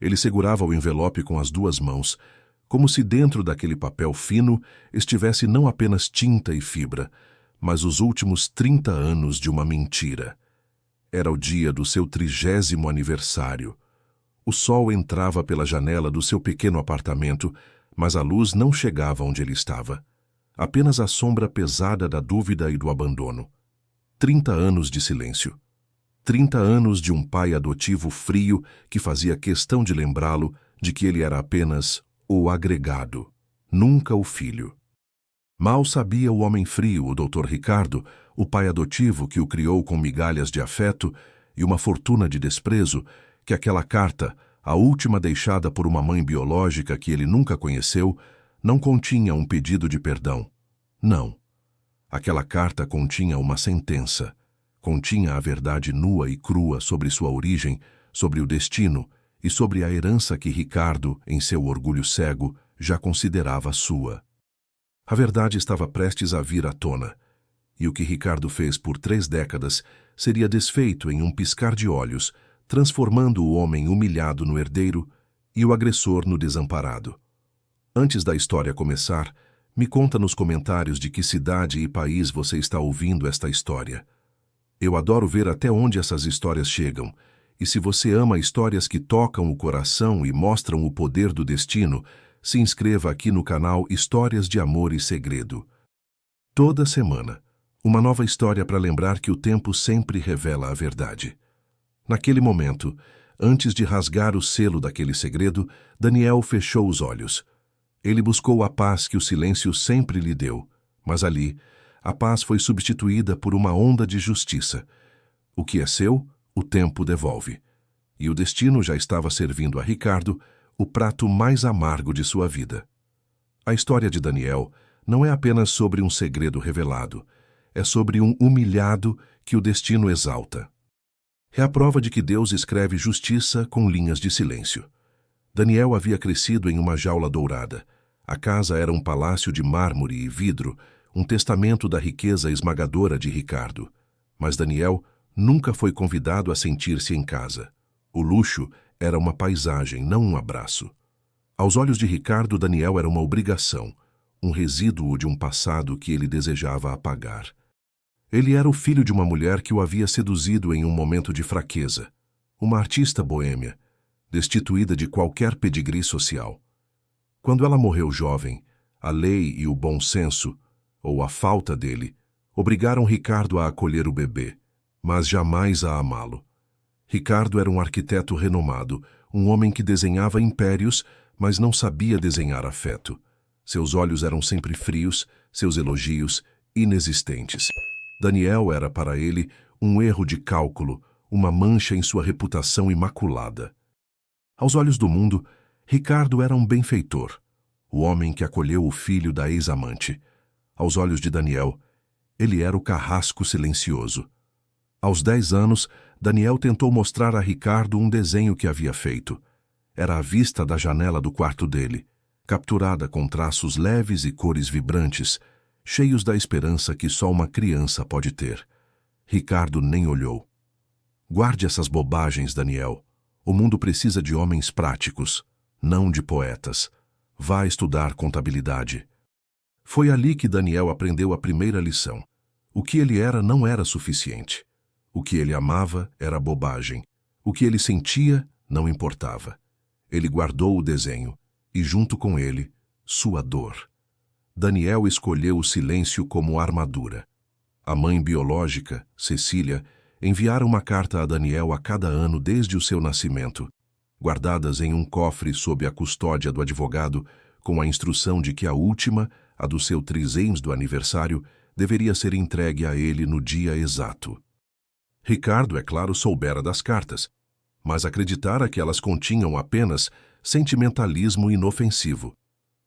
Ele segurava o envelope com as duas mãos, como se dentro daquele papel fino estivesse não apenas tinta e fibra, mas os últimos 30 anos de uma mentira. Era o dia do seu 30º aniversário. O sol entrava pela janela do seu pequeno apartamento, mas a luz não chegava onde ele estava. Apenas a sombra pesada da dúvida e do abandono. 30 anos de silêncio. 30 anos de um pai adotivo frio que fazia questão de lembrá-lo de que ele era apenas o agregado, nunca o filho. Mal sabia o homem frio, o Dr. Ricardo, o pai adotivo que o criou com migalhas de afeto e uma fortuna de desprezo, que aquela carta, a última deixada por uma mãe biológica que ele nunca conheceu, não continha um pedido de perdão. Não. Aquela carta continha uma sentença. Continha a verdade nua e crua sobre sua origem, sobre o destino e sobre a herança que Ricardo, em seu orgulho cego, já considerava sua. A verdade estava prestes a vir à tona, e o que Ricardo fez por 3 décadas seria desfeito em um piscar de olhos, transformando o homem humilhado no herdeiro e o agressor no desamparado. Antes da história começar, me conta nos comentários de que cidade e país você está ouvindo esta história. Eu adoro ver até onde essas histórias chegam, e se você ama histórias que tocam o coração e mostram o poder do destino, se inscreva aqui no canal Histórias de Amor e Segredo. Toda semana, uma nova história para lembrar que o tempo sempre revela a verdade. Naquele momento, antes de rasgar o selo daquele segredo, Daniel fechou os olhos. Ele buscou a paz que o silêncio sempre lhe deu, mas ali, a paz foi substituída por uma onda de justiça. O que é seu, o tempo devolve. E o destino já estava servindo a Ricardo o prato mais amargo de sua vida. A história de Daniel não é apenas sobre um segredo revelado, é sobre um humilhado que o destino exalta. É a prova de que Deus escreve justiça com linhas de silêncio. Daniel havia crescido em uma jaula dourada. A casa era um palácio de mármore e vidro, um testamento da riqueza esmagadora de Ricardo. Mas Daniel nunca foi convidado a sentir-se em casa. O luxo era uma paisagem, não um abraço. Aos olhos de Ricardo, Daniel era uma obrigação, um resíduo de um passado que ele desejava apagar. Ele era o filho de uma mulher que o havia seduzido em um momento de fraqueza, uma artista boêmia, destituída de qualquer pedigree social. Quando ela morreu jovem, a lei e o bom senso, ou a falta dele, obrigaram Ricardo a acolher o bebê, mas jamais a amá-lo. Ricardo era um arquiteto renomado, um homem que desenhava impérios, mas não sabia desenhar afeto. Seus olhos eram sempre frios, seus elogios inexistentes. Daniel era para ele um erro de cálculo, uma mancha em sua reputação imaculada. Aos olhos do mundo, Ricardo era um benfeitor, o homem que acolheu o filho da ex-amante. Aos olhos de Daniel, ele era o carrasco silencioso. Aos 10 anos, Daniel tentou mostrar a Ricardo um desenho que havia feito. Era a vista da janela do quarto dele, capturada com traços leves e cores vibrantes, cheios da esperança que só uma criança pode ter. Ricardo nem olhou. Guarde essas bobagens, Daniel. O mundo precisa de homens práticos, não de poetas. Vá estudar contabilidade. Foi ali que Daniel aprendeu a primeira lição. O que ele era não era suficiente. O que ele amava era bobagem. O que ele sentia não importava. Ele guardou o desenho e, junto com ele, sua dor. Daniel escolheu o silêncio como armadura. A mãe biológica, Cecília, enviara uma carta a Daniel a cada ano desde o seu nascimento, guardadas em um cofre sob a custódia do advogado, com a instrução de que a última, a do seu 30º aniversário, deveria ser entregue a ele no dia exato. Ricardo, é claro, soubera das cartas, mas acreditara que elas continham apenas sentimentalismo inofensivo.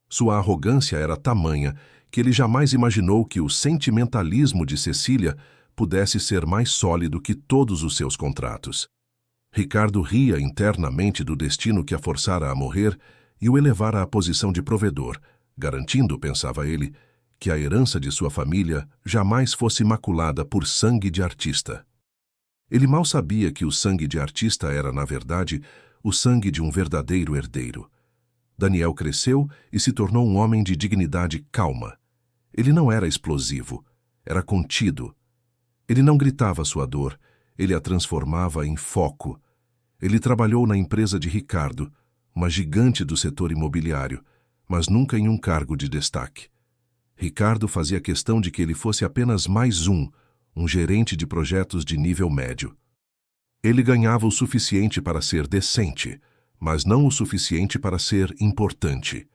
Sua arrogância era tamanha que ele jamais imaginou que o sentimentalismo de Cecília pudesse ser mais sólido que todos os seus contratos. Ricardo ria internamente do destino que a forçara a morrer e o elevara à posição de provedor, garantindo, pensava ele, que a herança de sua família jamais fosse maculada por sangue de artista. Ele mal sabia que o sangue de artista era, na verdade, o sangue de um verdadeiro herdeiro. Daniel cresceu e se tornou um homem de dignidade calma. Ele não era explosivo, era contido. Ele não gritava sua dor, ele a transformava em foco. Ele trabalhou na empresa de Ricardo, uma gigante do setor imobiliário, mas nunca em um cargo de destaque. Ricardo fazia questão de que ele fosse apenas mais um gerente de projetos de nível médio. Ele ganhava o suficiente para ser decente, mas não o suficiente para ser importante.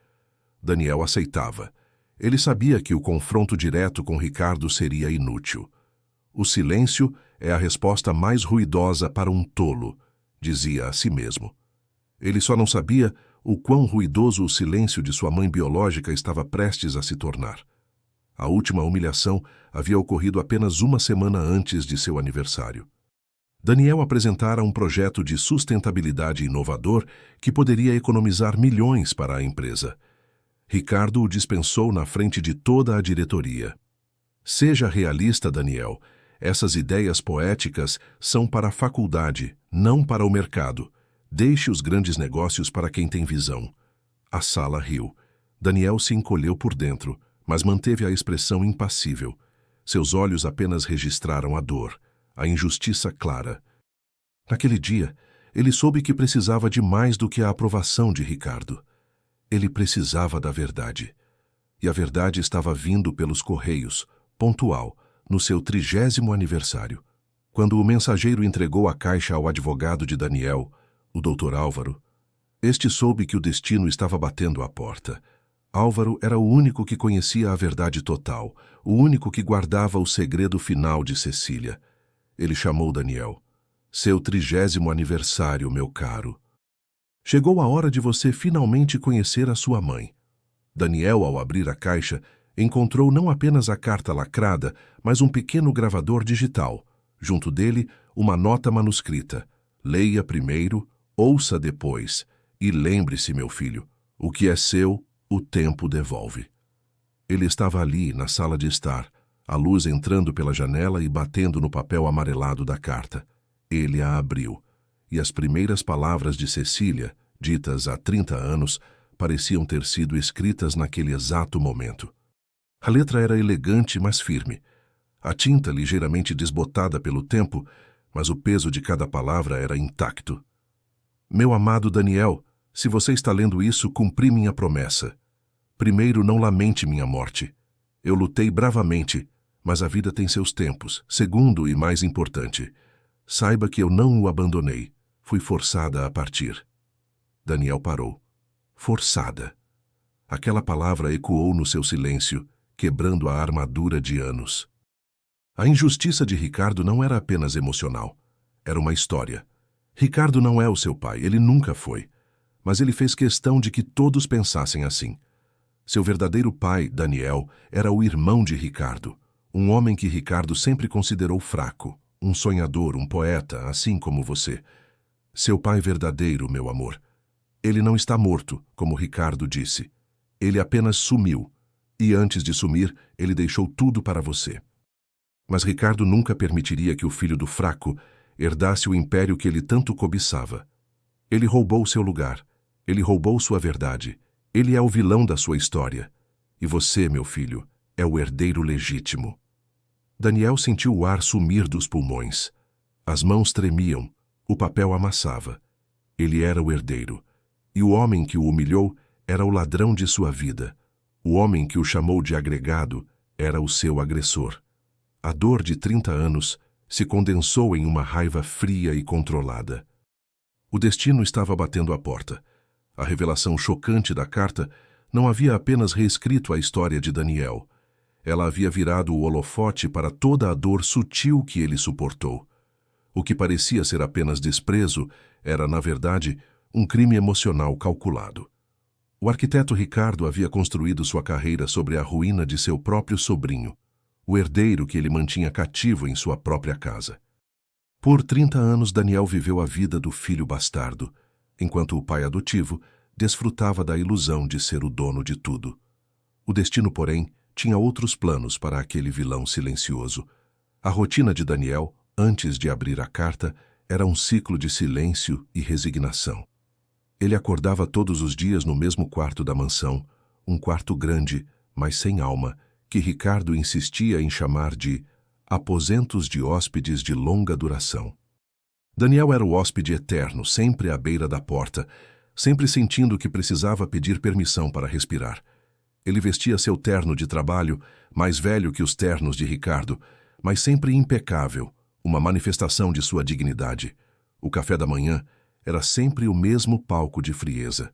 Daniel aceitava. Ele sabia que o confronto direto com Ricardo seria inútil. O silêncio é a resposta mais ruidosa para um tolo, dizia a si mesmo. Ele só não sabia o quão ruidoso o silêncio de sua mãe biológica estava prestes a se tornar. A última humilhação havia ocorrido apenas uma semana antes de seu aniversário. Daniel apresentara um projeto de sustentabilidade inovador que poderia economizar milhões para a empresa. Ricardo o dispensou na frente de toda a diretoria. Seja realista, Daniel. Essas ideias poéticas são para a faculdade, não para o mercado. Deixe os grandes negócios para quem tem visão. A sala riu. Daniel se encolheu por dentro, mas manteve a expressão impassível. Seus olhos apenas registraram a dor, a injustiça clara. Naquele dia, ele soube que precisava de mais do que a aprovação de Ricardo. Ele precisava da verdade. E a verdade estava vindo pelos correios, pontual, no seu 30º aniversário. Quando o mensageiro entregou a caixa ao advogado de Daniel, o Dr. Álvaro, este soube que o destino estava batendo à porta. Álvaro era o único que conhecia a verdade total, o único que guardava o segredo final de Cecília. Ele chamou Daniel. Seu 30º aniversário, meu caro. Chegou a hora de você finalmente conhecer a sua mãe. Daniel, ao abrir a caixa, encontrou não apenas a carta lacrada, mas um pequeno gravador digital. Junto dele, uma nota manuscrita. Leia primeiro, ouça depois. E lembre-se, meu filho, o que é seu, o tempo devolve. Ele estava ali, na sala de estar, a luz entrando pela janela e batendo no papel amarelado da carta. Ele a abriu, e as primeiras palavras de Cecília, ditas há 30 anos, pareciam ter sido escritas naquele exato momento. A letra era elegante, mas firme. A tinta ligeiramente desbotada pelo tempo, mas o peso de cada palavra era intacto. Meu amado Daniel, se você está lendo isso, cumpri minha promessa. Primeiro, não lamente minha morte. Eu lutei bravamente, mas a vida tem seus tempos. Segundo e mais importante, saiba que eu não o abandonei. Fui forçada a partir. Daniel parou. Forçada. Aquela palavra ecoou no seu silêncio, quebrando a armadura de anos. A injustiça de Ricardo não era apenas emocional. Era uma história. Ricardo não é o seu pai, ele nunca foi. Mas ele fez questão de que todos pensassem assim. Seu verdadeiro pai, Daniel, era o irmão de Ricardo, um homem que Ricardo sempre considerou fraco, um sonhador, um poeta, assim como você. Seu pai verdadeiro, meu amor. Ele não está morto, como Ricardo disse. Ele apenas sumiu, e antes de sumir, ele deixou tudo para você. Mas Ricardo nunca permitiria que o filho do fraco herdasse o império que ele tanto cobiçava. Ele roubou seu lugar, ele roubou sua verdade. Ele é o vilão da sua história. E você, meu filho, é o herdeiro legítimo. Daniel sentiu o ar sumir dos pulmões. As mãos tremiam, o papel amassava. Ele era o herdeiro. E o homem que o humilhou era o ladrão de sua vida. O homem que o chamou de agregado era o seu agressor. A dor de 30 anos se condensou em uma raiva fria e controlada. O destino estava batendo à porta. A revelação chocante da carta não havia apenas reescrito a história de Daniel. Ela havia virado o holofote para toda a dor sutil que ele suportou. O que parecia ser apenas desprezo era, na verdade, um crime emocional calculado. O arquiteto Ricardo havia construído sua carreira sobre a ruína de seu próprio sobrinho, o herdeiro que ele mantinha cativo em sua própria casa. Por 30 anos, Daniel viveu a vida do filho bastardo, enquanto o pai adotivo desfrutava da ilusão de ser o dono de tudo. O destino, porém, tinha outros planos para aquele vilão silencioso. A rotina de Daniel, antes de abrir a carta, era um ciclo de silêncio e resignação. Ele acordava todos os dias no mesmo quarto da mansão, um quarto grande, mas sem alma, que Ricardo insistia em chamar de aposentos de hóspedes de longa duração. Daniel era o hóspede eterno, sempre à beira da porta, sempre sentindo que precisava pedir permissão para respirar. Ele vestia seu terno de trabalho, mais velho que os ternos de Ricardo, mas sempre impecável, uma manifestação de sua dignidade. O café da manhã era sempre o mesmo palco de frieza.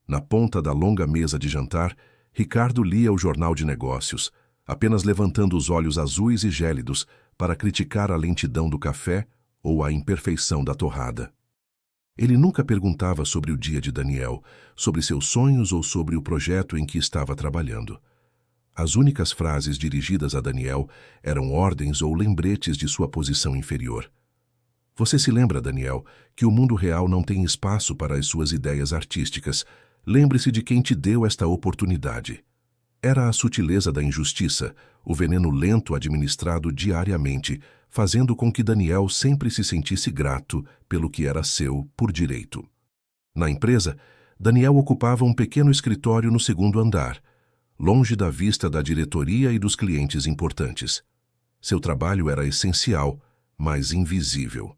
Na ponta da longa mesa de jantar, Ricardo lia o jornal de negócios, apenas levantando os olhos azuis e gélidos para criticar a lentidão do café ou a imperfeição da torrada. Ele nunca perguntava sobre o dia de Daniel, sobre seus sonhos ou sobre o projeto em que estava trabalhando. As únicas frases dirigidas a Daniel eram ordens ou lembretes de sua posição inferior. Você se lembra, Daniel, que o mundo real não tem espaço para as suas ideias artísticas. Lembre-se de quem te deu esta oportunidade. Era a sutileza da injustiça, o veneno lento administrado diariamente, fazendo com que Daniel sempre se sentisse grato pelo que era seu por direito. Na empresa, Daniel ocupava um pequeno escritório no segundo andar, longe da vista da diretoria e dos clientes importantes. Seu trabalho era essencial, mas invisível.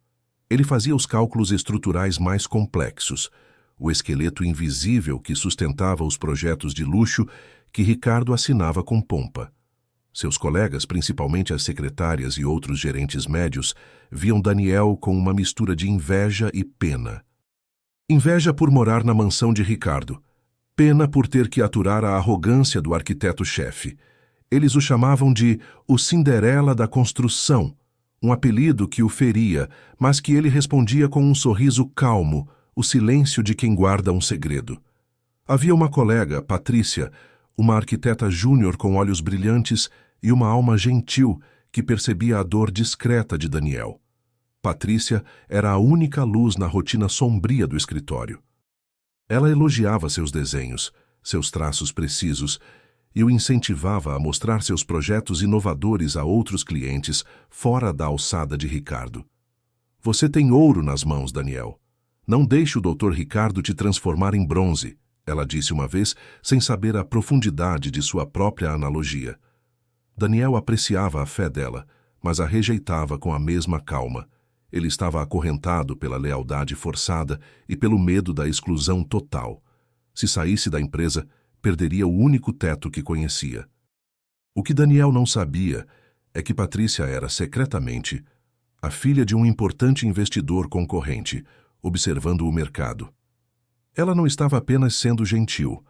Ele fazia os cálculos estruturais mais complexos, o esqueleto invisível que sustentava os projetos de luxo que Ricardo assinava com pompa. Seus colegas, principalmente as secretárias e outros gerentes médios, viam Daniel com uma mistura de inveja e pena. Inveja por morar na mansão de Ricardo. Pena por ter que aturar a arrogância do arquiteto-chefe. Eles o chamavam de o Cinderela da construção, um apelido que o feria, mas que ele respondia com um sorriso calmo, o silêncio de quem guarda um segredo. Havia uma colega, Patrícia, uma arquiteta júnior com olhos brilhantes e uma alma gentil que percebia a dor discreta de Daniel. Patrícia era a única luz na rotina sombria do escritório. Ela elogiava seus desenhos, seus traços precisos, e o incentivava a mostrar seus projetos inovadores a outros clientes fora da alçada de Ricardo. Você tem ouro nas mãos, Daniel. Não deixe o Dr. Ricardo te transformar em bronze, ela disse uma vez, sem saber a profundidade de sua própria analogia. Daniel apreciava a fé dela, mas a rejeitava com a mesma calma. Ele estava acorrentado pela lealdade forçada e pelo medo da exclusão total. Se saísse da empresa, perderia o único teto que conhecia. O que Daniel não sabia é que Patrícia era, secretamente, a filha de um importante investidor concorrente, observando o mercado. Ela não estava apenas sendo gentil.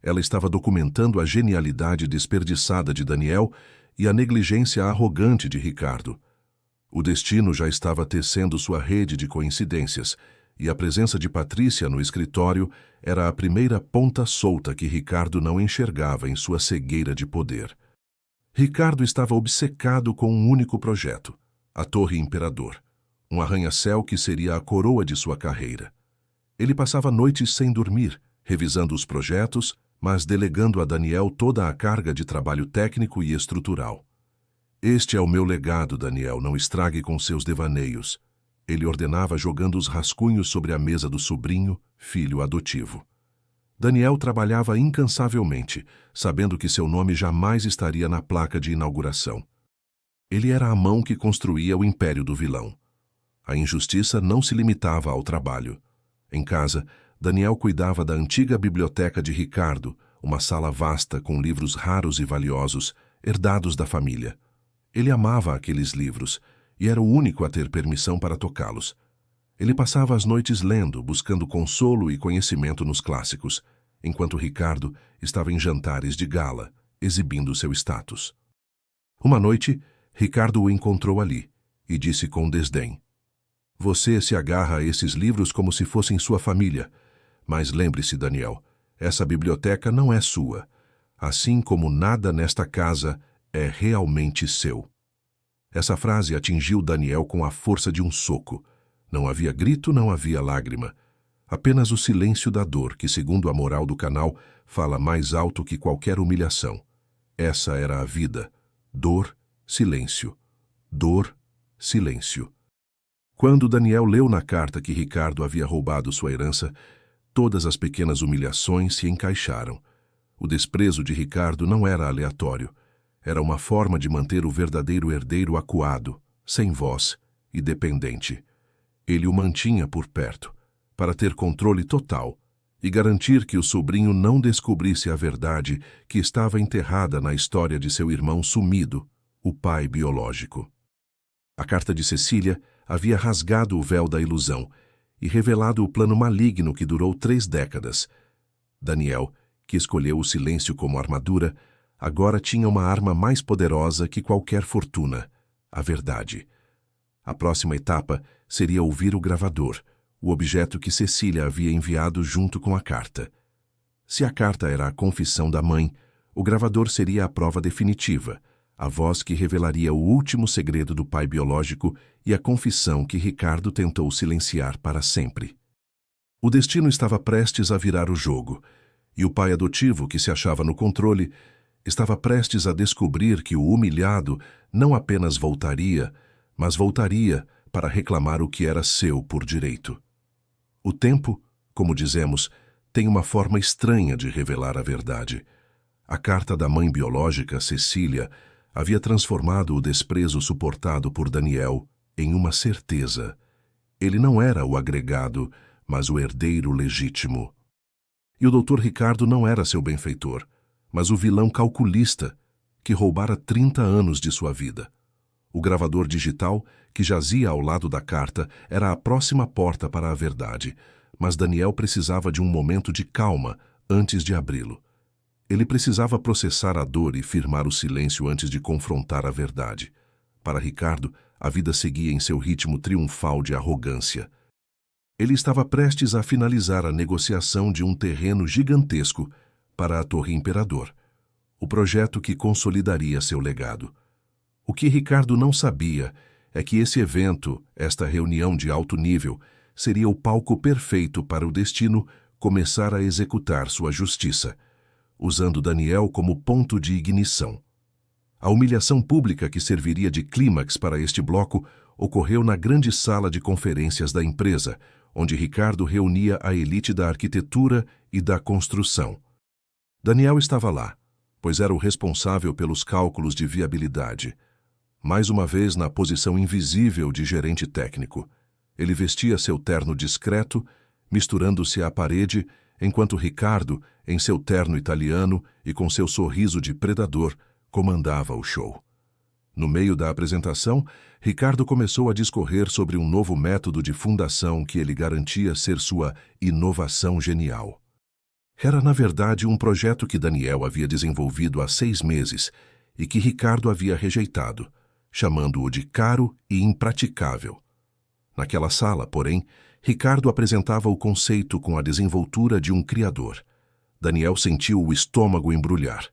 Ela estava documentando a genialidade desperdiçada de Daniel e a negligência arrogante de Ricardo. O destino já estava tecendo sua rede de coincidências, e a presença de Patrícia no escritório era a primeira ponta solta que Ricardo não enxergava em sua cegueira de poder. Ricardo estava obcecado com um único projeto, a Torre Imperador, um arranha-céu que seria a coroa de sua carreira. Ele passava noites sem dormir, revisando os projetos, mas delegando a Daniel toda a carga de trabalho técnico e estrutural. Este é o meu legado, Daniel, não estrague com seus devaneios. Ele ordenava jogando os rascunhos sobre a mesa do sobrinho, filho adotivo. Daniel trabalhava incansavelmente, sabendo que seu nome jamais estaria na placa de inauguração. Ele era a mão que construía o império do vilão. A injustiça não se limitava ao trabalho. Em casa, Daniel cuidava da antiga biblioteca de Ricardo, uma sala vasta com livros raros e valiosos, herdados da família. Ele amava aqueles livros, e era o único a ter permissão para tocá-los. Ele passava as noites lendo, buscando consolo e conhecimento nos clássicos, enquanto Ricardo estava em jantares de gala, exibindo seu status. Uma noite, Ricardo o encontrou ali e disse com desdém: "Você se agarra a esses livros como se fossem sua família, mas lembre-se, Daniel, essa biblioteca não é sua, assim como nada nesta casa é realmente seu." Essa frase atingiu Daniel com a força de um soco. Não havia grito, não havia lágrima. Apenas o silêncio da dor, que, segundo a moral do canal, fala mais alto que qualquer humilhação. Essa era a vida. Dor, silêncio. Dor, silêncio. Quando Daniel leu na carta que Ricardo havia roubado sua herança, Todas as pequenas humilhações se encaixaram. O desprezo de Ricardo não era aleatório. Era uma forma de manter o verdadeiro herdeiro acuado, sem voz e dependente. Ele o mantinha por perto, para ter controle total e garantir que o sobrinho não descobrisse a verdade que estava enterrada na história de seu irmão sumido, o pai biológico. A carta de Cecília havia rasgado o véu da ilusão e revelado o plano maligno que durou 3 décadas. Daniel, que escolheu o silêncio como armadura, agora tinha uma arma mais poderosa que qualquer fortuna: a verdade. A próxima etapa seria ouvir o gravador, o objeto que Cecília havia enviado junto com a carta. Se a carta era a confissão da mãe, o gravador seria a prova definitiva, a voz que revelaria o último segredo do pai biológico e a confissão que Ricardo tentou silenciar para sempre. O destino estava prestes a virar o jogo, e o pai adotivo, que se achava no controle, estava prestes a descobrir que o humilhado não apenas voltaria, mas voltaria para reclamar o que era seu por direito. O tempo, como dizemos, tem uma forma estranha de revelar a verdade. A carta da mãe biológica, Cecília, havia transformado o desprezo suportado por Daniel em uma certeza. Ele não era o agregado, mas o herdeiro legítimo. E o Dr. Ricardo não era seu benfeitor, mas o vilão calculista que roubara 30 anos de sua vida. O gravador digital, que jazia ao lado da carta, era a próxima porta para a verdade, mas Daniel precisava de um momento de calma antes de abri-lo. Ele precisava processar a dor e firmar o silêncio antes de confrontar a verdade. Para Ricardo, a vida seguia em seu ritmo triunfal de arrogância. Ele estava prestes a finalizar a negociação de um terreno gigantesco para a Torre Imperador, o projeto que consolidaria seu legado. O que Ricardo não sabia é que esse evento, esta reunião de alto nível, seria o palco perfeito para o destino começar a executar sua justiça, usando Daniel como ponto de ignição. A humilhação pública que serviria de clímax para este bloco ocorreu na grande sala de conferências da empresa, onde Ricardo reunia a elite da arquitetura e da construção. Daniel estava lá, pois era o responsável pelos cálculos de viabilidade. Mais uma vez na posição invisível de gerente técnico. Ele vestia seu terno discreto, misturando-se à parede, enquanto Ricardo, em seu terno italiano e com seu sorriso de predador, comandava o show. No meio da apresentação, Ricardo começou a discorrer sobre um novo método de fundação que ele garantia ser sua inovação genial. Era, na verdade, um projeto que Daniel havia desenvolvido há 6 meses e que Ricardo havia rejeitado, chamando-o de caro e impraticável. Naquela sala, porém, Ricardo apresentava o conceito com a desenvoltura de um criador. Daniel sentiu o estômago embrulhar.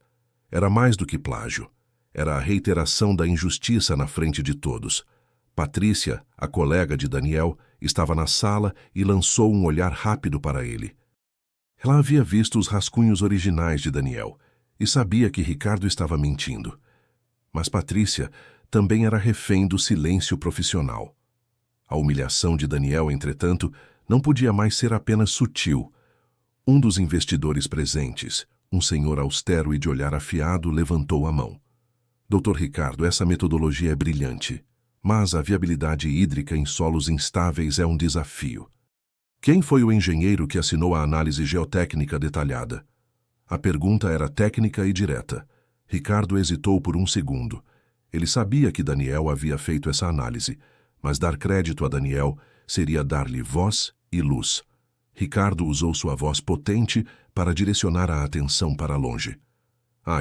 Era mais do que plágio. Era a reiteração da injustiça na frente de todos. Patrícia, a colega de Daniel, estava na sala e lançou um olhar rápido para ele. Ela havia visto os rascunhos originais de Daniel e sabia que Ricardo estava mentindo. Mas Patrícia também era refém do silêncio profissional. A humilhação de Daniel, entretanto, não podia mais ser apenas sutil. Um dos investidores presentes, um senhor austero e de olhar afiado, levantou a mão. Dr. Ricardo, essa metodologia é brilhante, mas a viabilidade hídrica em solos instáveis é um desafio. Quem foi o engenheiro que assinou a análise geotécnica detalhada? A pergunta era técnica e direta. Ricardo hesitou por um segundo. Ele sabia que Daniel havia feito essa análise, mas dar crédito a Daniel seria dar-lhe voz e luz. Ricardo usou sua voz potente para direcionar a atenção para longe.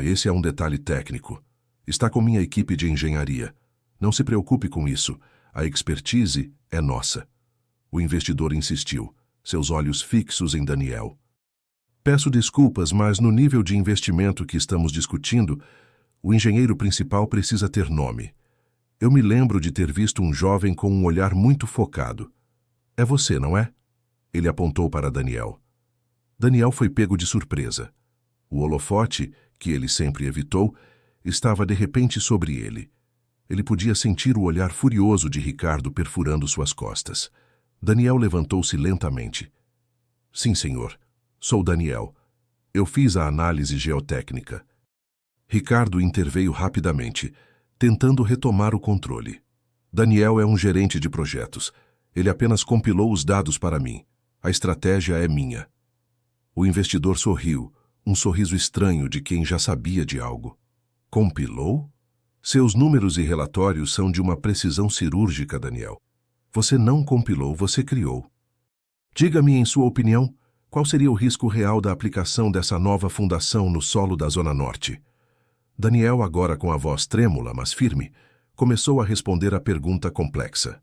Esse é um detalhe técnico. Está com minha equipe de engenharia. Não se preocupe com isso. A expertise é nossa. O investidor insistiu, seus olhos fixos em Daniel. Peço desculpas, mas no nível de investimento que estamos discutindo, o engenheiro principal precisa ter nome. Eu me lembro de ter visto um jovem com um olhar muito focado. É você, não é? Ele apontou para Daniel. Daniel foi pego de surpresa. O holofote, que ele sempre evitou, estava de repente sobre ele. Ele podia sentir o olhar furioso de Ricardo perfurando suas costas. Daniel levantou-se lentamente. Sim, senhor. Sou Daniel. Eu fiz a análise geotécnica. Ricardo interveio rapidamente, tentando retomar o controle. Daniel é um gerente de projetos. Ele apenas compilou os dados para mim. A estratégia é minha. O investidor sorriu, um sorriso estranho de quem já sabia de algo. Compilou? Seus números e relatórios são de uma precisão cirúrgica, Daniel. Você não compilou, você criou. Diga-me, em sua opinião, qual seria o risco real da aplicação dessa nova fundação no solo da Zona Norte? Daniel, agora com a voz trêmula, mas firme, começou a responder a pergunta complexa.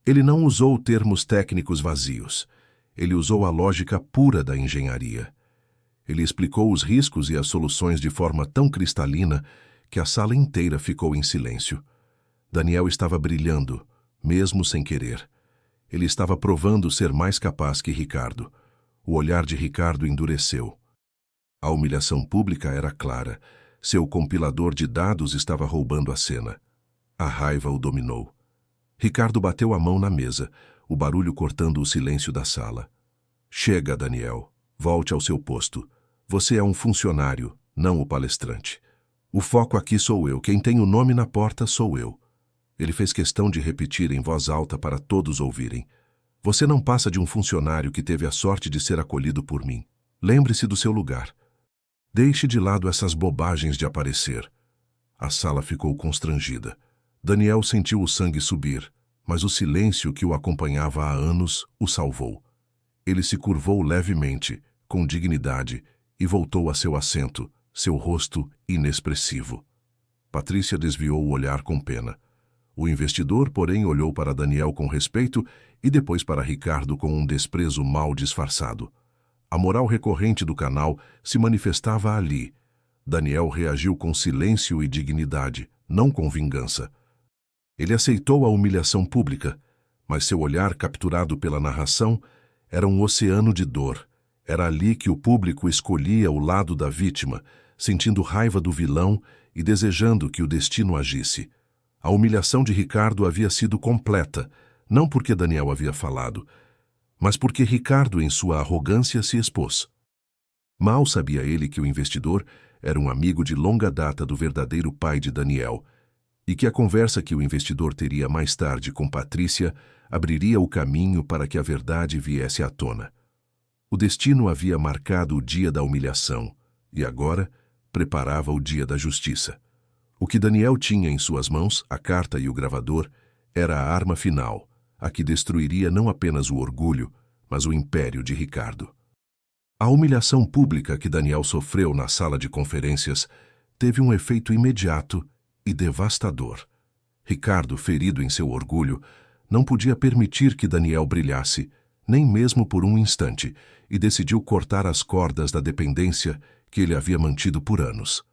Ele não usou termos técnicos vazios. Ele usou a lógica pura da engenharia. Ele explicou os riscos e as soluções de forma tão cristalina que a sala inteira ficou em silêncio. Daniel estava brilhando, mesmo sem querer. Ele estava provando ser mais capaz que Ricardo. O olhar de Ricardo endureceu. A humilhação pública era clara. Seu compilador de dados estava roubando a cena. A raiva o dominou. Ricardo bateu a mão na mesa, o barulho cortando o silêncio da sala. Chega, Daniel. Volte ao seu posto. Você é um funcionário, não o palestrante. O foco aqui sou eu. Quem tem o nome na porta sou eu. Ele fez questão de repetir em voz alta para todos ouvirem. Você não passa de um funcionário que teve a sorte de ser acolhido por mim. Lembre-se do seu lugar. Deixe de lado essas bobagens de aparecer. A sala ficou constrangida. Daniel sentiu o sangue subir, mas o silêncio que o acompanhava há anos o salvou. Ele se curvou levemente, com dignidade, e voltou a seu assento, seu rosto inexpressivo. Patrícia desviou o olhar com pena. O investidor, porém, olhou para Daniel com respeito e depois para Ricardo com um desprezo mal disfarçado. A moral recorrente do canal se manifestava ali. Daniel reagiu com silêncio e dignidade, não com vingança. Ele aceitou a humilhação pública, mas seu olhar, capturado pela narração, era um oceano de dor. Era ali que o público escolhia o lado da vítima, sentindo raiva do vilão e desejando que o destino agisse. A humilhação de Ricardo havia sido completa, não porque Daniel havia falado, mas porque Ricardo, em sua arrogância, se expôs. Mal sabia ele que o investidor era um amigo de longa data do verdadeiro pai de Daniel, e que a conversa que o investidor teria mais tarde com Patrícia abriria o caminho para que a verdade viesse à tona. O destino havia marcado o dia da humilhação, e agora preparava o dia da justiça. O que Daniel tinha em suas mãos, a carta e o gravador, era a arma final, a que destruiria não apenas o orgulho, mas o império de Ricardo. A humilhação pública que Daniel sofreu na sala de conferências teve um efeito imediato e devastador. Ricardo, ferido em seu orgulho, não podia permitir que Daniel brilhasse, nem mesmo por um instante, e decidiu cortar as cordas da dependência que ele havia mantido por anos.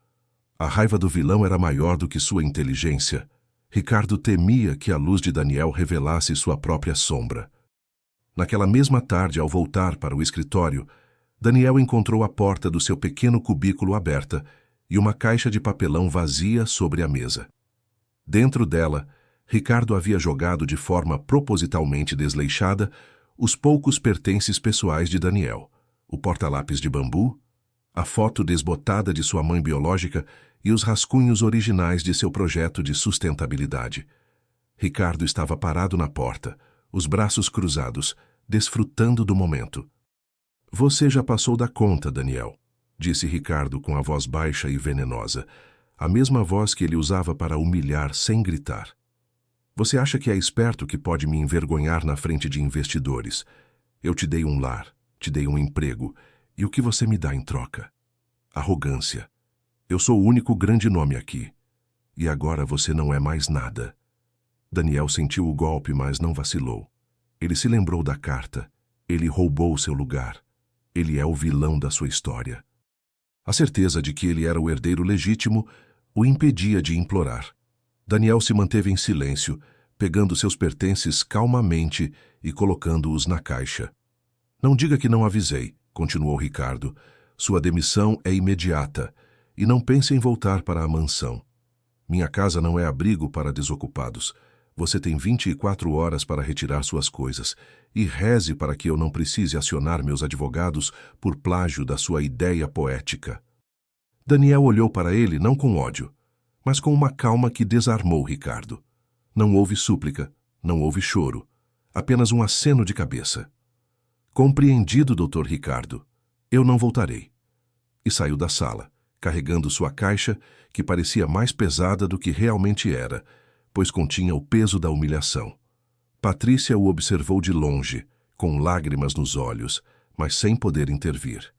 A raiva do vilão era maior do que sua inteligência. Ricardo temia que a luz de Daniel revelasse sua própria sombra. Naquela mesma tarde, ao voltar para o escritório, Daniel encontrou a porta do seu pequeno cubículo aberta e uma caixa de papelão vazia sobre a mesa. Dentro dela, Ricardo havia jogado de forma propositalmente desleixada os poucos pertences pessoais de Daniel, o porta-lápis de bambu, a foto desbotada de sua mãe biológica e os rascunhos originais de seu projeto de sustentabilidade. Ricardo estava parado na porta, os braços cruzados, desfrutando do momento. Você já passou da conta, Daniel, disse Ricardo com a voz baixa e venenosa, a mesma voz que ele usava para humilhar sem gritar. Você acha que é esperto que pode me envergonhar na frente de investidores? Eu te dei um lar, te dei um emprego, e o que você me dá em troca? Arrogância. Eu sou o único grande nome aqui. E agora você não é mais nada. Daniel sentiu o golpe, mas não vacilou. Ele se lembrou da carta. Ele roubou seu lugar. Ele é o vilão da sua história. A certeza de que ele era o herdeiro legítimo o impedia de implorar. Daniel se manteve em silêncio, pegando seus pertences calmamente e colocando-os na caixa. Não diga que não avisei, continuou Ricardo. Sua demissão é imediata, e não pense em voltar para a mansão. Minha casa não é abrigo para desocupados, Você tem 24 horas para retirar suas coisas e reze para que eu não precise acionar meus advogados por plágio da sua ideia poética. Daniel olhou para ele não com ódio, mas com uma calma que desarmou Ricardo. Não houve súplica, não houve choro, apenas um aceno de cabeça. Compreendido, Dr. Ricardo. Eu não voltarei. E saiu da sala, carregando sua caixa, que parecia mais pesada do que realmente era, pois continha o peso da humilhação. Patrícia o observou de longe, com lágrimas nos olhos, mas sem poder intervir.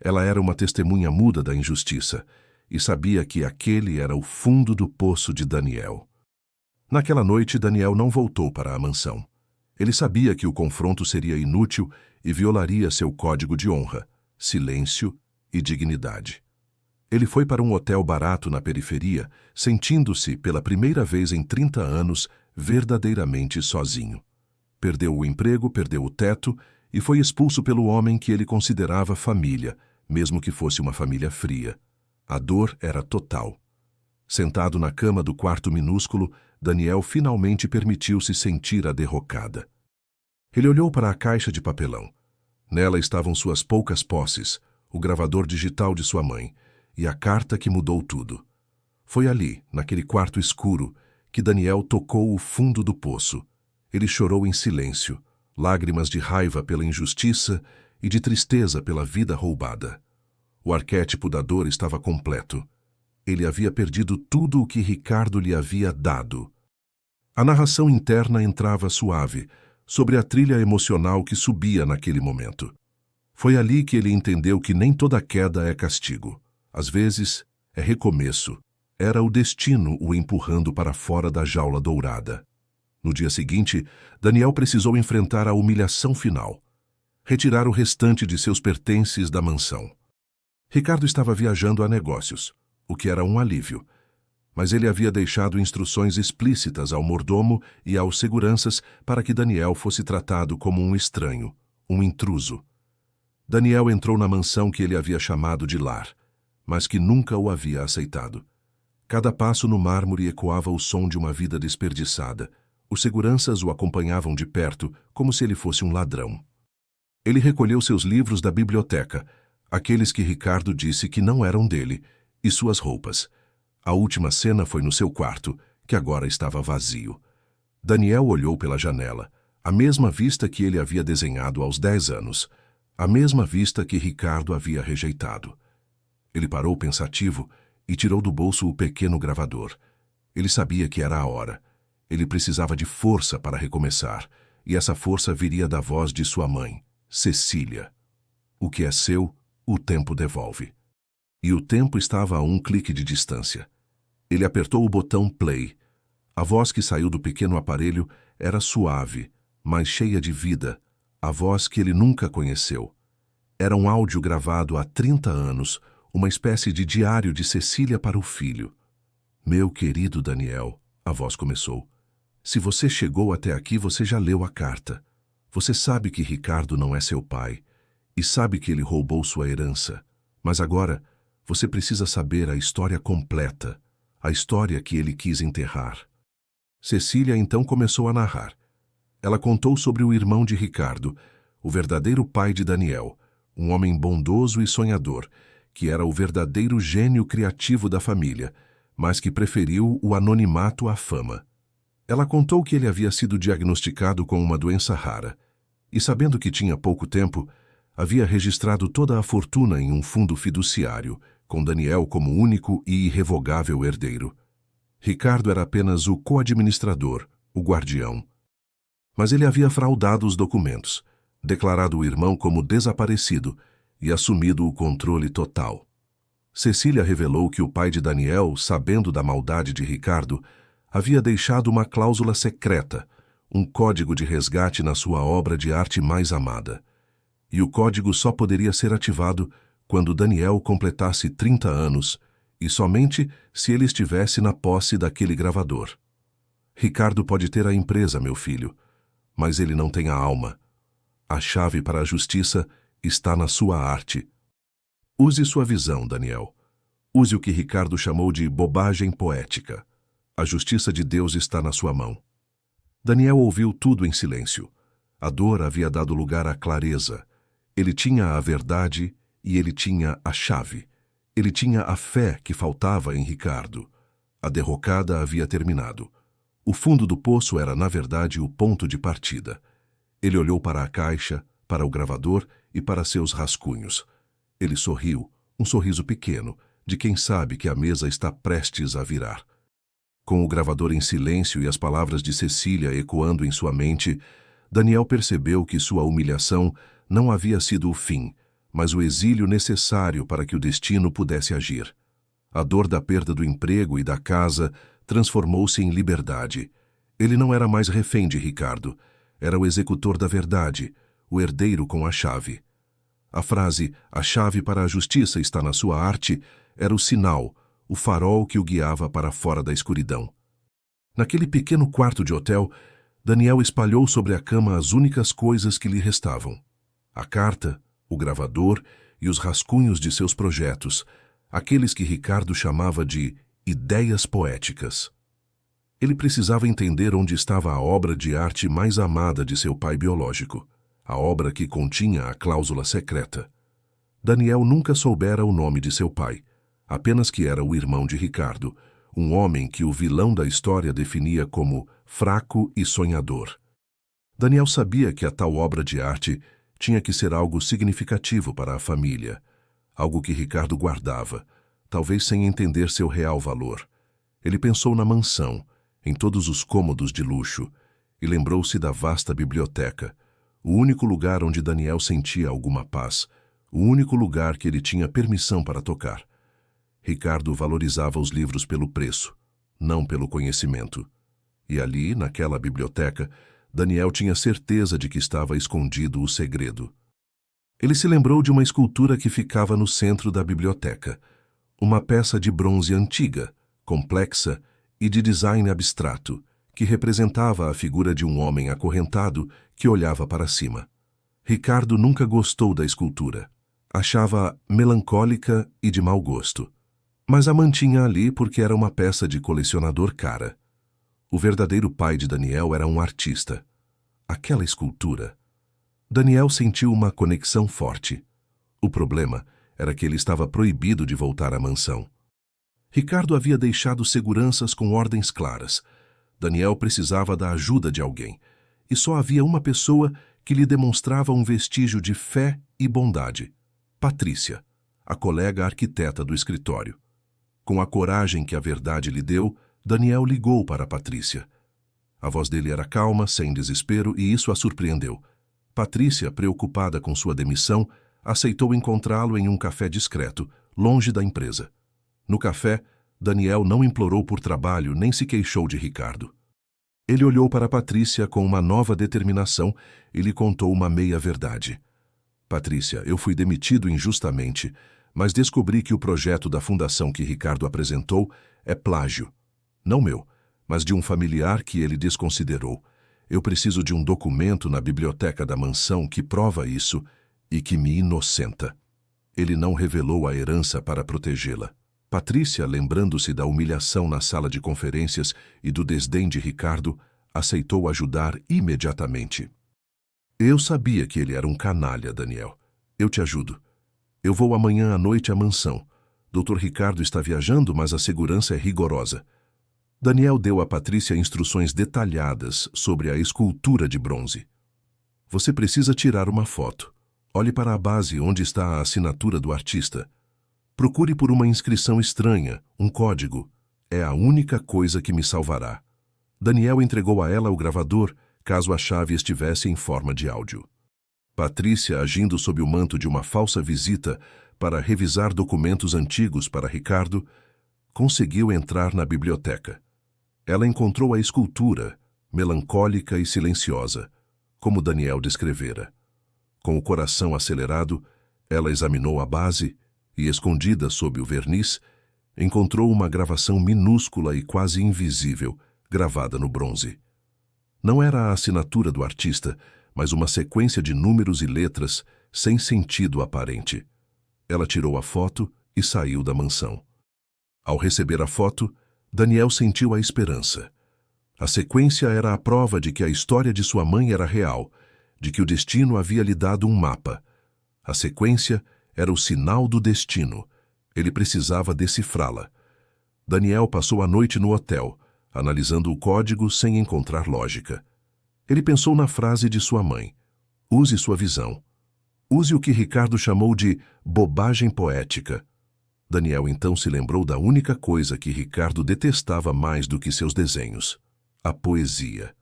Ela era uma testemunha muda da injustiça e sabia que aquele era o fundo do poço de Daniel. Naquela noite, Daniel não voltou para a mansão. Ele sabia que o confronto seria inútil e violaria seu código de honra, silêncio e dignidade. Ele foi para um hotel barato na periferia, sentindo-se, pela primeira vez em 30 anos, verdadeiramente sozinho. Perdeu o emprego, perdeu o teto e foi expulso pelo homem que ele considerava família, mesmo que fosse uma família fria. A dor era total. Sentado na cama do quarto minúsculo, Daniel finalmente permitiu-se sentir a derrocada. Ele olhou para a caixa de papelão. Nela estavam suas poucas posses, o gravador digital de sua mãe e a carta que mudou tudo. Foi ali, naquele quarto escuro, que Daniel tocou o fundo do poço. Ele chorou em silêncio, lágrimas de raiva pela injustiça e de tristeza pela vida roubada. O arquétipo da dor estava completo. Ele havia perdido tudo o que Ricardo lhe havia dado. A narração interna entrava suave, sobre a trilha emocional que subia naquele momento. Foi ali que ele entendeu que nem toda queda é castigo. Às vezes, é recomeço. Era o destino o empurrando para fora da jaula dourada. No dia seguinte, Daniel precisou enfrentar a humilhação final. Retirar o restante de seus pertences da mansão. Ricardo estava viajando a negócios, o que era um alívio. Mas ele havia deixado instruções explícitas ao mordomo e aos seguranças para que Daniel fosse tratado como um estranho, um intruso. Daniel entrou na mansão que ele havia chamado de lar, mas que nunca o havia aceitado. Cada passo no mármore ecoava o som de uma vida desperdiçada. Os seguranças o acompanhavam de perto, como se ele fosse um ladrão. Ele recolheu seus livros da biblioteca, aqueles que Ricardo disse que não eram dele, e suas roupas. A última cena foi no seu quarto, que agora estava vazio. Daniel olhou pela janela, a mesma vista que ele havia desenhado aos 10 anos, a mesma vista que Ricardo havia rejeitado. Ele parou pensativo e tirou do bolso o pequeno gravador. Ele sabia que era a hora. Ele precisava de força para recomeçar, e essa força viria da voz de sua mãe, Cecília. O que é seu, o tempo devolve. E o tempo estava a um clique de distância. Ele apertou o botão play. A voz que saiu do pequeno aparelho era suave, mas cheia de vida, a voz que ele nunca conheceu. Era um áudio gravado há 30 anos, uma espécie de diário de Cecília para o filho. Meu querido Daniel, a voz começou. Se você chegou até aqui, você já leu a carta. Você sabe que Ricardo não é seu pai, e sabe que ele roubou sua herança. Mas agora, você precisa saber a história completa, a história que ele quis enterrar. Cecília então começou a narrar. Ela contou sobre o irmão de Ricardo, o verdadeiro pai de Daniel, um homem bondoso e sonhador, que era o verdadeiro gênio criativo da família, mas que preferiu o anonimato à fama. Ela contou que ele havia sido diagnosticado com uma doença rara, e sabendo que tinha pouco tempo, havia registrado toda a fortuna em um fundo fiduciário, com Daniel como único e irrevogável herdeiro. Ricardo era apenas o coadministrador, o guardião. Mas ele havia fraudado os documentos, declarado o irmão como desaparecido e assumido o controle total. Cecília revelou que o pai de Daniel, sabendo da maldade de Ricardo, havia deixado uma cláusula secreta, um código de resgate na sua obra de arte mais amada. E o código só poderia ser ativado quando Daniel completasse 30 anos e somente se ele estivesse na posse daquele gravador. Ricardo pode ter a empresa, meu filho, mas ele não tem a alma. A chave para a justiça está na sua arte. Use sua visão, Daniel. Use o que Ricardo chamou de bobagem poética. A justiça de Deus está na sua mão. Daniel ouviu tudo em silêncio. A dor havia dado lugar à clareza. Ele tinha a verdade e ele tinha a chave. Ele tinha a fé que faltava em Ricardo. A derrocada havia terminado. O fundo do poço era, na verdade, o ponto de partida. Ele olhou para a caixa, para o gravador e para seus rascunhos. Ele sorriu, um sorriso pequeno, de quem sabe que a mesa está prestes a virar. Com o gravador em silêncio e as palavras de Cecília ecoando em sua mente, Daniel percebeu que sua humilhação não havia sido o fim, mas o exílio necessário para que o destino pudesse agir. A dor da perda do emprego e da casa transformou-se em liberdade. Ele não era mais refém de Ricardo. Era o executor da verdade, o herdeiro com a chave. A frase, a chave para a justiça está na sua arte, era o sinal, o farol que o guiava para fora da escuridão. Naquele pequeno quarto de hotel, Daniel espalhou sobre a cama as únicas coisas que lhe restavam. A carta, o gravador e os rascunhos de seus projetos, aqueles que Ricardo chamava de ideias poéticas. Ele precisava entender onde estava a obra de arte mais amada de seu pai biológico, a obra que continha a cláusula secreta. Daniel nunca soubera o nome de seu pai, apenas que era o irmão de Ricardo, um homem que o vilão da história definia como fraco e sonhador. Daniel sabia que a tal obra de arte tinha que ser algo significativo para a família, algo que Ricardo guardava, talvez sem entender seu real valor. Ele pensou na mansão, em todos os cômodos de luxo, e lembrou-se da vasta biblioteca, o único lugar onde Daniel sentia alguma paz, o único lugar que ele tinha permissão para tocar. Ricardo valorizava os livros pelo preço, não pelo conhecimento. E ali, naquela biblioteca, Daniel tinha certeza de que estava escondido o segredo. Ele se lembrou de uma escultura que ficava no centro da biblioteca, uma peça de bronze antiga, complexa e de design abstrato, que representava a figura de um homem acorrentado que olhava para cima. Ricardo nunca gostou da escultura. Achava melancólica e de mau gosto. Mas a mantinha ali porque era uma peça de colecionador cara. O verdadeiro pai de Daniel era um artista. Aquela escultura. Daniel sentiu uma conexão forte. O problema era que ele estava proibido de voltar à mansão. Ricardo havia deixado seguranças com ordens claras. Daniel precisava da ajuda de alguém, e só havia uma pessoa que lhe demonstrava um vestígio de fé e bondade. Patrícia, a colega arquiteta do escritório. Com a coragem que a verdade lhe deu, Daniel ligou para Patrícia. A voz dele era calma, sem desespero, e isso a surpreendeu. Patrícia, preocupada com sua demissão, aceitou encontrá-lo em um café discreto, longe da empresa. No café, Daniel não implorou por trabalho nem se queixou de Ricardo. Ele olhou para Patrícia com uma nova determinação e lhe contou uma meia-verdade. Patrícia, eu fui demitido injustamente, mas descobri que o projeto da fundação que Ricardo apresentou é plágio. Não meu, mas de um familiar que ele desconsiderou. Eu preciso de um documento na biblioteca da mansão que prova isso e que me inocenta. Ele não revelou a herança para protegê-la. Patrícia, lembrando-se da humilhação na sala de conferências e do desdém de Ricardo, aceitou ajudar imediatamente. Eu sabia que ele era um canalha, Daniel. Eu te ajudo. Eu vou amanhã à noite à mansão. Dr. Ricardo está viajando, mas a segurança é rigorosa. Daniel deu a Patrícia instruções detalhadas sobre a escultura de bronze. Você precisa tirar uma foto. Olhe para a base onde está a assinatura do artista. Procure por uma inscrição estranha, um código. É a única coisa que me salvará. Daniel entregou a ela o gravador, caso a chave estivesse em forma de áudio. Patrícia, agindo sob o manto de uma falsa visita para revisar documentos antigos para Ricardo, conseguiu entrar na biblioteca. Ela encontrou a escultura, melancólica e silenciosa, como Daniel descrevera. Com o coração acelerado, ela examinou a base e, escondida sob o verniz, encontrou uma gravação minúscula e quase invisível, gravada no bronze. Não era a assinatura do artista, mas uma sequência de números e letras sem sentido aparente. Ela tirou a foto e saiu da mansão. Ao receber a foto, Daniel sentiu a esperança. A sequência era a prova de que a história de sua mãe era real, de que o destino havia lhe dado um mapa. A sequência era o sinal do destino. Ele precisava decifrá-la. Daniel passou a noite no hotel, analisando o código sem encontrar lógica. Ele pensou na frase de sua mãe: use sua visão. Use o que Ricardo chamou de bobagem poética. Daniel então se lembrou da única coisa que Ricardo detestava mais do que seus desenhos: a poesia.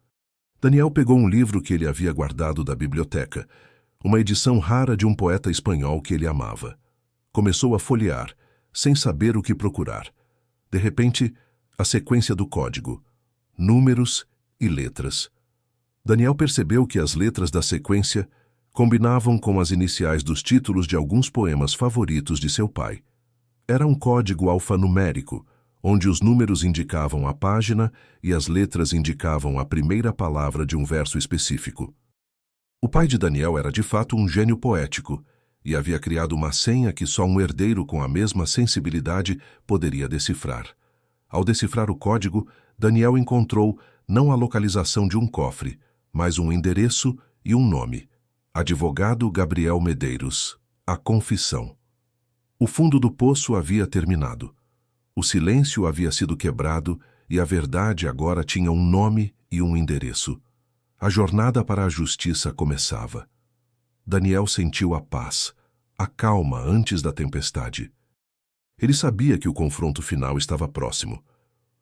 Daniel pegou um livro que ele havia guardado da biblioteca, uma edição rara de um poeta espanhol que ele amava. Começou a folhear, sem saber o que procurar. De repente, a sequência do código: números e letras. Daniel percebeu que as letras da sequência combinavam com as iniciais dos títulos de alguns poemas favoritos de seu pai. Era um código alfanumérico, onde os números indicavam a página e as letras indicavam a primeira palavra de um verso específico. O pai de Daniel era de fato um gênio poético e havia criado uma senha que só um herdeiro com a mesma sensibilidade poderia decifrar. Ao decifrar o código, Daniel encontrou não a localização de um cofre, mas um endereço e um nome: Advogado Gabriel Medeiros, a confissão. O fundo do poço havia terminado. O silêncio havia sido quebrado e a verdade agora tinha um nome e um endereço. A jornada para a justiça começava. Daniel sentiu a paz, a calma antes da tempestade. Ele sabia que o confronto final estava próximo.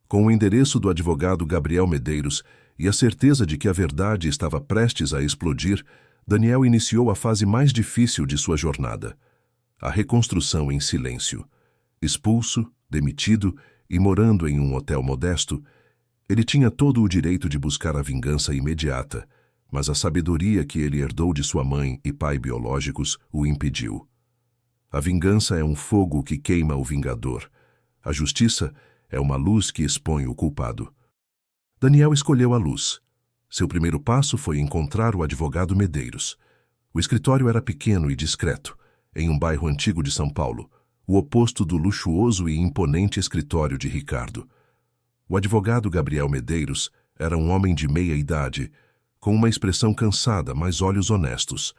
Com o endereço do advogado Gabriel Medeiros e a certeza de que a verdade estava prestes a explodir, Daniel iniciou a fase mais difícil de sua jornada: a reconstrução em silêncio. Expulso, demitido e morando em um hotel modesto, ele tinha todo o direito de buscar a vingança imediata, mas a sabedoria que ele herdou de sua mãe e pai biológicos o impediu. A vingança é um fogo que queima o vingador. A justiça é uma luz que expõe o culpado. Daniel escolheu a luz. Seu primeiro passo foi encontrar o advogado Medeiros. O escritório era pequeno e discreto, em um bairro antigo de São Paulo, o oposto do luxuoso e imponente escritório de Ricardo. O advogado Gabriel Medeiros era um homem de meia idade, com uma expressão cansada, mas olhos honestos.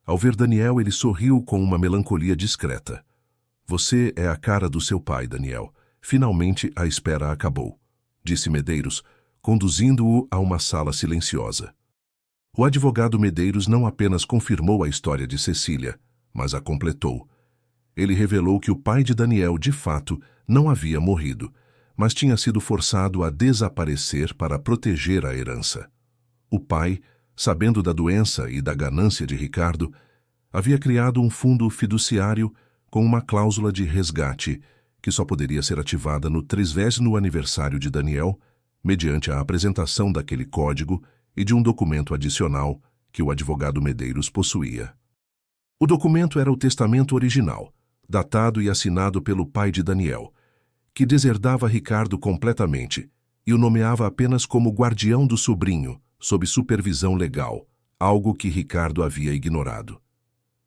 Ao ver Daniel, ele sorriu com uma melancolia discreta. Você é a cara do seu pai, Daniel. Finalmente a espera acabou, disse Medeiros, conduzindo-o a uma sala silenciosa. O advogado Medeiros não apenas confirmou a história de Cecília, mas a completou. Ele revelou que o pai de Daniel, de fato, não havia morrido, mas tinha sido forçado a desaparecer para proteger a herança. O pai, sabendo da doença e da ganância de Ricardo, havia criado um fundo fiduciário com uma cláusula de resgate que só poderia ser ativada no 30º aniversário de Daniel, mediante a apresentação daquele código e de um documento adicional que o advogado Medeiros possuía. O documento era o testamento original, datado e assinado pelo pai de Daniel, que deserdava Ricardo completamente e o nomeava apenas como guardião do sobrinho, sob supervisão legal, algo que Ricardo havia ignorado.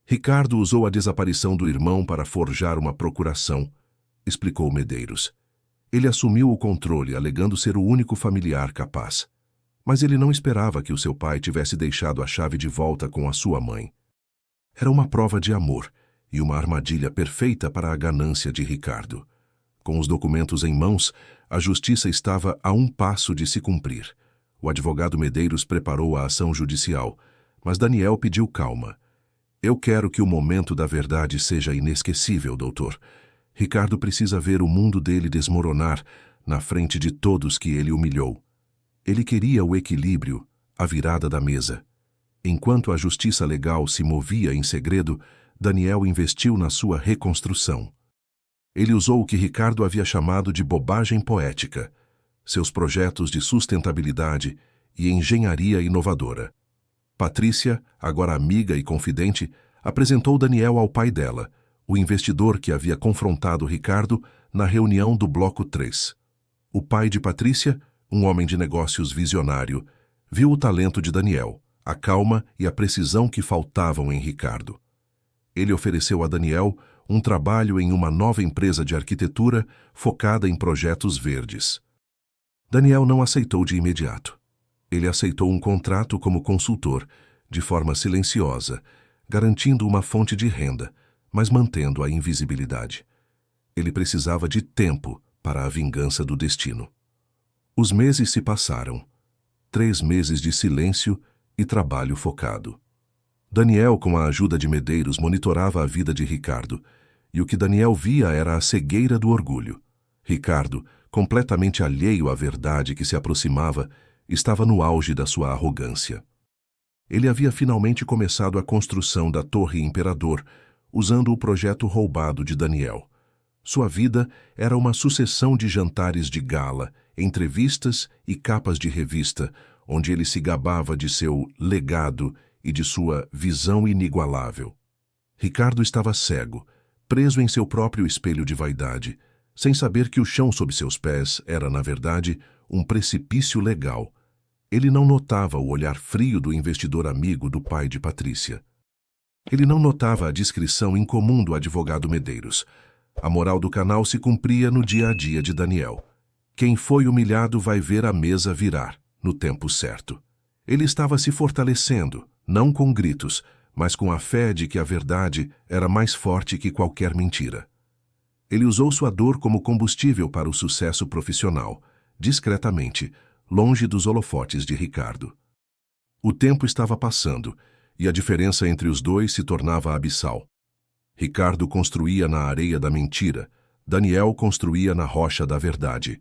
Ricardo usou a desaparição do irmão para forjar uma procuração, explicou Medeiros. Ele assumiu o controle, alegando ser o único familiar capaz. Mas ele não esperava que o seu pai tivesse deixado a chave de volta com a sua mãe. Era uma prova de amor e uma armadilha perfeita para a ganância de Ricardo. Com os documentos em mãos, a justiça estava a um passo de se cumprir. O advogado Medeiros preparou a ação judicial, mas Daniel pediu calma. Eu quero que o momento da verdade seja inesquecível, doutor. Ricardo precisa ver o mundo dele desmoronar na frente de todos que ele humilhou. Ele queria o equilíbrio, a virada da mesa. Enquanto a justiça legal se movia em segredo, Daniel investiu na sua reconstrução. Ele usou o que Ricardo havia chamado de bobagem poética, seus projetos de sustentabilidade e engenharia inovadora. Patrícia, agora amiga e confidente, apresentou Daniel ao pai dela, o investidor que havia confrontado Ricardo na reunião do Bloco 3. O pai de Patrícia, um homem de negócios visionário, viu o talento de Daniel, a calma e a precisão que faltavam em Ricardo. Ele ofereceu a Daniel um trabalho em uma nova empresa de arquitetura focada em projetos verdes. Daniel não aceitou de imediato. Ele aceitou um contrato como consultor, de forma silenciosa, garantindo uma fonte de renda, mas mantendo a invisibilidade. Ele precisava de tempo para a vingança do destino. Os meses se passaram. 3 meses de silêncio e trabalho focado. Daniel, com a ajuda de Medeiros, monitorava a vida de Ricardo, e o que Daniel via era a cegueira do orgulho. Ricardo, completamente alheio à verdade que se aproximava, estava no auge da sua arrogância. Ele havia finalmente começado a construção da Torre Imperador, usando o projeto roubado de Daniel. Sua vida era uma sucessão de jantares de gala, entrevistas e capas de revista, onde ele se gabava de seu legado e de sua visão inigualável. Ricardo estava cego, preso em seu próprio espelho de vaidade, sem saber que o chão sob seus pés era, na verdade, um precipício legal. Ele não notava o olhar frio do investidor amigo do pai de Patrícia. Ele não notava a discrição incomum do advogado Medeiros. A moral do canal se cumpria no dia a dia de Daniel. Quem foi humilhado vai ver a mesa virar, no tempo certo. Ele estava se fortalecendo, não com gritos, mas com a fé de que a verdade era mais forte que qualquer mentira. Ele usou sua dor como combustível para o sucesso profissional, discretamente, longe dos holofotes de Ricardo. O tempo estava passando, e a diferença entre os dois se tornava abissal. Ricardo construía na areia da mentira, Daniel construía na rocha da verdade.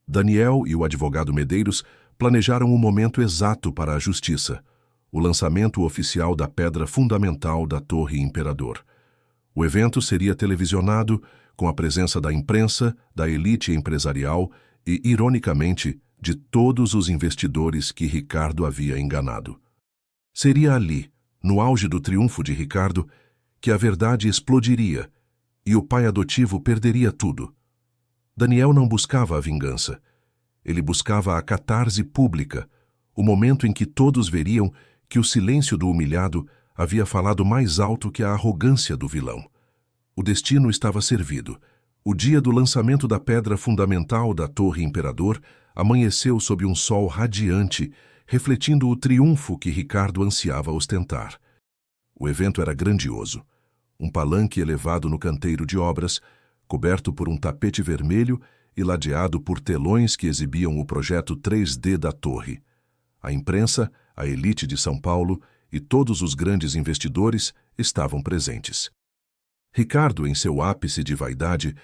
Daniel e o advogado Medeiros planejaram o momento exato para a justiça, o lançamento oficial da pedra fundamental da Torre Imperador. O evento seria televisionado, com a presença da imprensa, da elite empresarial e, ironicamente, de todos os investidores que Ricardo havia enganado. Seria ali, no auge do triunfo de Ricardo, que a verdade explodiria e o pai adotivo perderia tudo. Daniel não buscava a vingança. Ele buscava a catarse pública, o momento em que todos veriam que o silêncio do humilhado havia falado mais alto que a arrogância do vilão. O destino estava servido. O dia do lançamento da pedra fundamental da Torre Imperador amanheceu sob um sol radiante, refletindo o triunfo que Ricardo ansiava ostentar. O evento era grandioso. Um palanque elevado no canteiro de obras, coberto por um tapete vermelho e ladeado por telões que exibiam o projeto 3D da torre. A imprensa, a elite de São Paulo e todos os grandes investidores estavam presentes. Ricardo, em seu ápice de vaidade,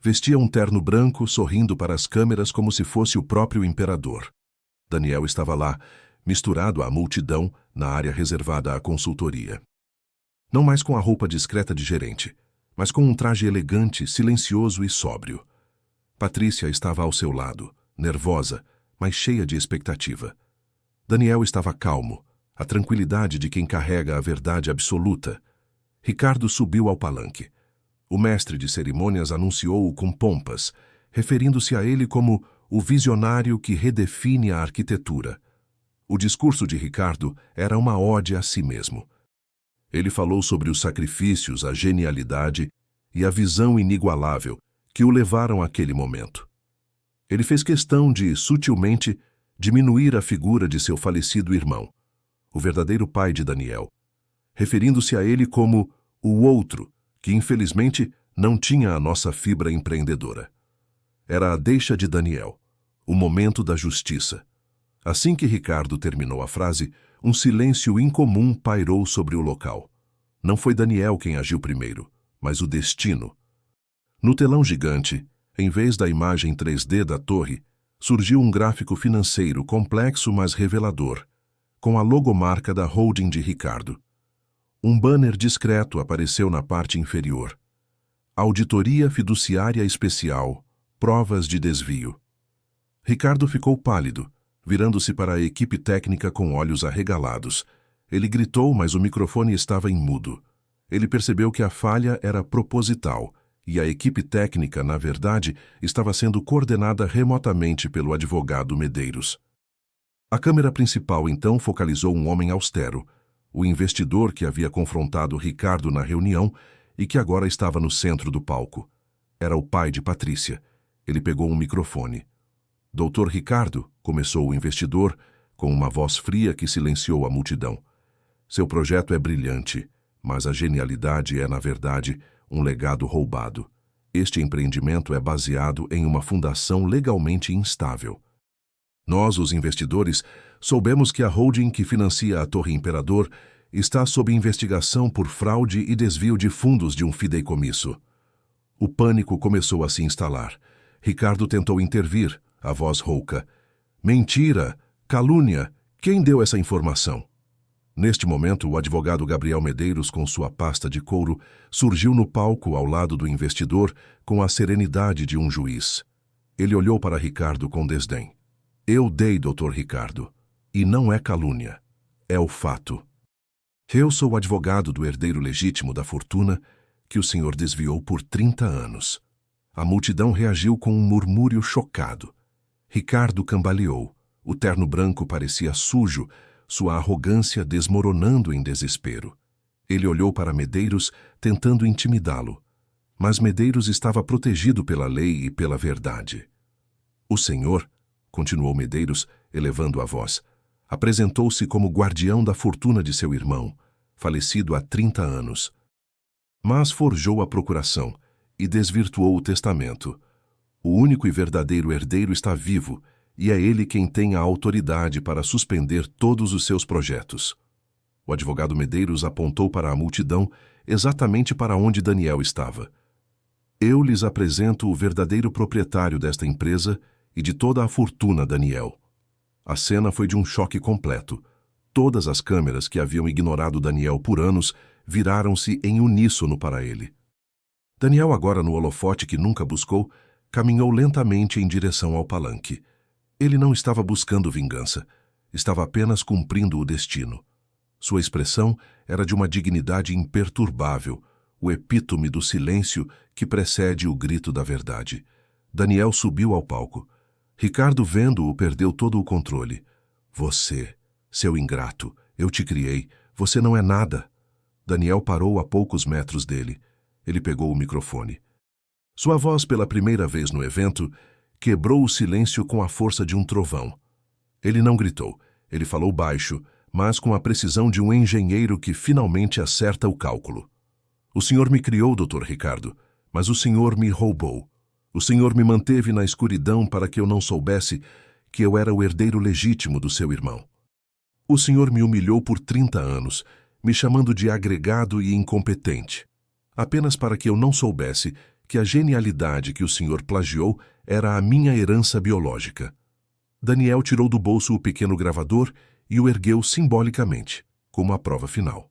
vestia um terno branco, sorrindo para as câmeras como se fosse o próprio imperador. Daniel estava lá, misturado à multidão, na área reservada à consultoria. Não mais com a roupa discreta de gerente, mas com um traje elegante, silencioso e sóbrio. Patrícia estava ao seu lado, nervosa, mas cheia de expectativa. Daniel estava calmo, a tranquilidade de quem carrega a verdade absoluta. Ricardo subiu ao palanque. O mestre de cerimônias anunciou-o com pompas, referindo-se a ele como o visionário que redefine a arquitetura. O discurso de Ricardo era uma ode a si mesmo. Ele falou sobre os sacrifícios, a genialidade e a visão inigualável que o levaram àquele momento. Ele fez questão de, sutilmente, diminuir a figura de seu falecido irmão, o verdadeiro pai de Daniel, referindo-se a ele como o outro, que infelizmente não tinha a nossa fibra empreendedora. Era a deixa de Daniel, o momento da justiça. Assim que Ricardo terminou a frase, um silêncio incomum pairou sobre o local. Não foi Daniel quem agiu primeiro, mas o destino. No telão gigante, em vez da imagem 3D da torre, surgiu um gráfico financeiro complexo mas revelador, com a logomarca da holding de Ricardo. Um banner discreto apareceu na parte inferior. Auditoria Fiduciária Especial, Provas de Desvio. Ricardo ficou pálido, virando-se para a equipe técnica com olhos arregalados. Ele gritou, mas o microfone estava em mudo. Ele percebeu que a falha era proposital, e a equipe técnica, na verdade, estava sendo coordenada remotamente pelo advogado Medeiros. A câmera principal então focalizou um homem austero, o investidor que havia confrontado Ricardo na reunião e que agora estava no centro do palco. Era o pai de Patrícia. Ele pegou um microfone. Doutor Ricardo, começou o investidor, com uma voz fria que silenciou a multidão. Seu projeto é brilhante, mas a genialidade é, na verdade, um legado roubado. Este empreendimento é baseado em uma fundação legalmente instável. Nós, os investidores, soubemos que a holding que financia a Torre Imperador está sob investigação por fraude e desvio de fundos de um fideicomisso. O pânico começou a se instalar. Ricardo tentou intervir, a voz rouca. Mentira! Calúnia! Quem deu essa informação? Neste momento, o advogado Gabriel Medeiros, com sua pasta de couro, surgiu no palco ao lado do investidor com a serenidade de um juiz. Ele olhou para Ricardo com desdém. Eu dei, Dr. Ricardo. E não é calúnia. É o fato. Eu sou o advogado do herdeiro legítimo da fortuna que o senhor desviou por 30 anos. A multidão reagiu com um murmúrio chocado. Ricardo cambaleou. O terno branco parecia sujo, sua arrogância desmoronando em desespero. Ele olhou para Medeiros, tentando intimidá-lo. Mas Medeiros estava protegido pela lei e pela verdade. O senhor, continuou Medeiros, elevando a voz, apresentou-se como guardião da fortuna de seu irmão, falecido há 30 anos. Mas forjou a procuração e desvirtuou o testamento. O único e verdadeiro herdeiro está vivo, e é ele quem tem a autoridade para suspender todos os seus projetos. O advogado Medeiros apontou para a multidão exatamente para onde Daniel estava. Eu lhes apresento o verdadeiro proprietário desta empresa e de toda a fortuna, Daniel. A cena foi de um choque completo. Todas as câmeras que haviam ignorado Daniel por anos viraram-se em uníssono para ele. Daniel, agora no holofote que nunca buscou, caminhou lentamente em direção ao palanque. Ele não estava buscando vingança, estava apenas cumprindo o destino. Sua expressão era de uma dignidade imperturbável, o epítome do silêncio que precede o grito da verdade. Daniel subiu ao palco. Ricardo, vendo-o, perdeu todo o controle. Você, seu ingrato, eu te criei, você não é nada. Daniel parou a poucos metros dele. Ele pegou o microfone. Sua voz, pela primeira vez no evento, quebrou o silêncio com a força de um trovão. Ele não gritou, ele falou baixo, mas com a precisão de um engenheiro que finalmente acerta o cálculo. O senhor me criou, Dr. Ricardo, mas o senhor me roubou. O senhor me manteve na escuridão para que eu não soubesse que eu era o herdeiro legítimo do seu irmão. O senhor me humilhou por 30 anos, me chamando de agregado e incompetente, apenas para que eu não soubesse que a genialidade que o senhor plagiou era a minha herança biológica. Daniel tirou do bolso o pequeno gravador e o ergueu simbolicamente, como a prova final.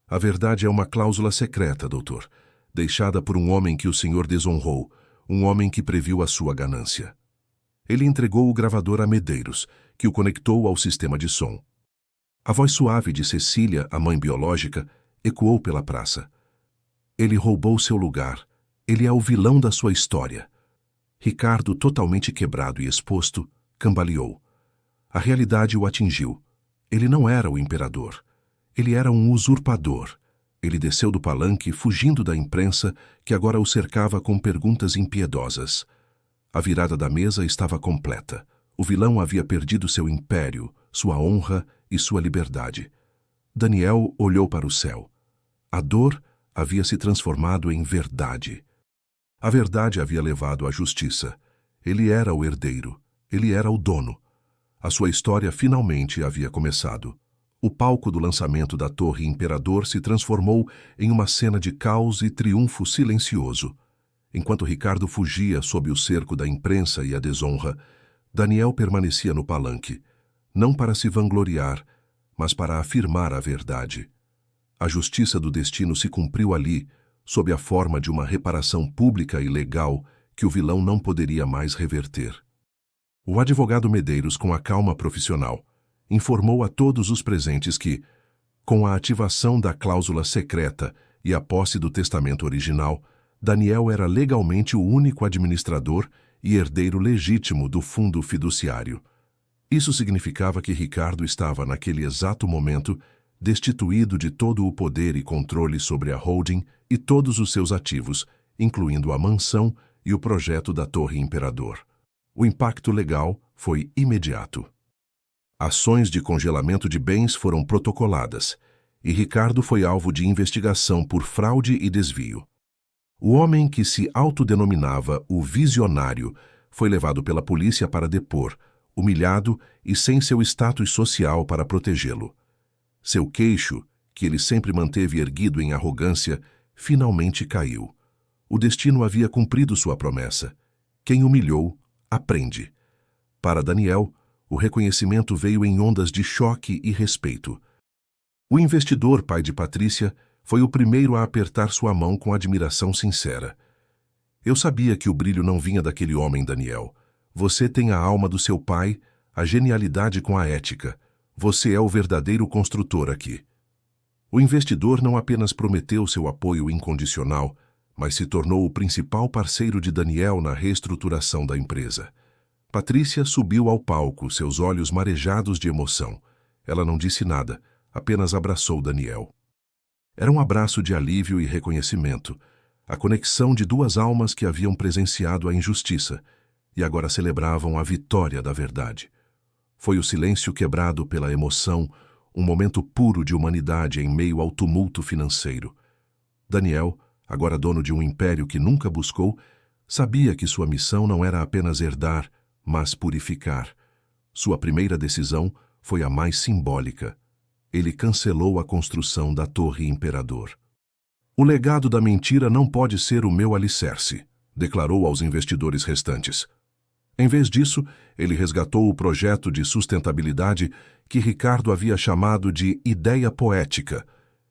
A verdade é uma cláusula secreta, doutor, deixada por um homem que o senhor desonrou, um homem que previu a sua ganância. Ele entregou o gravador a Medeiros, que o conectou ao sistema de som. A voz suave de Cecília, a mãe biológica, ecoou pela praça. Ele roubou seu lugar. Ele é o vilão da sua história. Ricardo, totalmente quebrado e exposto, cambaleou. A realidade o atingiu. Ele não era o imperador. Ele era um usurpador. Ele desceu do palanque, fugindo da imprensa, que agora o cercava com perguntas impiedosas. A virada da mesa estava completa. O vilão havia perdido seu império, sua honra e sua liberdade. Daniel olhou para o céu. A dor havia se transformado em verdade. A verdade havia levado à justiça. Ele era o herdeiro. Ele era o dono. A sua história finalmente havia começado. O palco do lançamento da Torre Imperador se transformou em uma cena de caos e triunfo silencioso. Enquanto Ricardo fugia sob o cerco da imprensa e a desonra, Daniel permanecia no palanque, não para se vangloriar, mas para afirmar a verdade. A justiça do destino se cumpriu ali, sob a forma de uma reparação pública e legal que o vilão não poderia mais reverter. O advogado Medeiros, com a calma profissional, informou a todos os presentes que, com a ativação da cláusula secreta e a posse do testamento original, Daniel era legalmente o único administrador e herdeiro legítimo do fundo fiduciário. Isso significava que Ricardo estava, naquele exato momento, destituído de todo o poder e controle sobre a holding e todos os seus ativos, incluindo a mansão e o projeto da Torre Imperador. O impacto legal foi imediato. Ações de congelamento de bens foram protocoladas, e Ricardo foi alvo de investigação por fraude e desvio. O homem que se autodenominava o visionário foi levado pela polícia para depor, humilhado e sem seu status social para protegê-lo. Seu queixo, que ele sempre manteve erguido em arrogância, finalmente caiu. O destino havia cumprido sua promessa. Quem humilhou, aprende. Para Daniel, o reconhecimento veio em ondas de choque e respeito. O investidor, pai de Patrícia, foi o primeiro a apertar sua mão com admiração sincera. Eu sabia que o brilho não vinha daquele homem, Daniel. Você tem a alma do seu pai, a genialidade com a ética. Você é o verdadeiro construtor aqui. O investidor não apenas prometeu seu apoio incondicional, mas se tornou o principal parceiro de Daniel na reestruturação da empresa. Patrícia subiu ao palco, seus olhos marejados de emoção. Ela não disse nada, apenas abraçou Daniel. Era um abraço de alívio e reconhecimento, a conexão de duas almas que haviam presenciado a injustiça e agora celebravam a vitória da verdade. Foi o silêncio quebrado pela emoção, um momento puro de humanidade em meio ao tumulto financeiro. Daniel, agora dono de um império que nunca buscou, sabia que sua missão não era apenas herdar, mas purificar. Sua primeira decisão foi a mais simbólica. Ele cancelou a construção da Torre Imperador. O legado da mentira não pode ser o meu alicerce, declarou aos investidores restantes. Em vez disso, ele resgatou o projeto de sustentabilidade que Ricardo havia chamado de Ideia Poética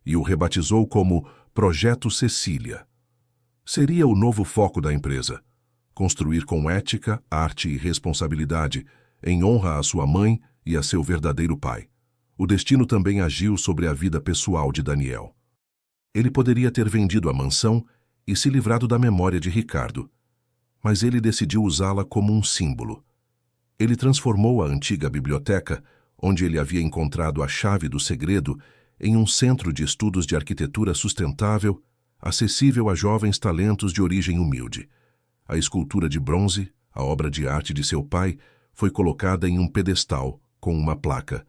e o rebatizou como Projeto Cecília. Seria o novo foco da empresa: construir com ética, arte e responsabilidade, em honra à sua mãe e a seu verdadeiro pai. O destino também agiu sobre a vida pessoal de Daniel. Ele poderia ter vendido a mansão e se livrado da memória de Ricardo, mas ele decidiu usá-la como um símbolo. Ele transformou a antiga biblioteca, onde ele havia encontrado a chave do segredo, em um centro de estudos de arquitetura sustentável, acessível a jovens talentos de origem humilde. A escultura de bronze, a obra de arte de seu pai, foi colocada em um pedestal com uma placa: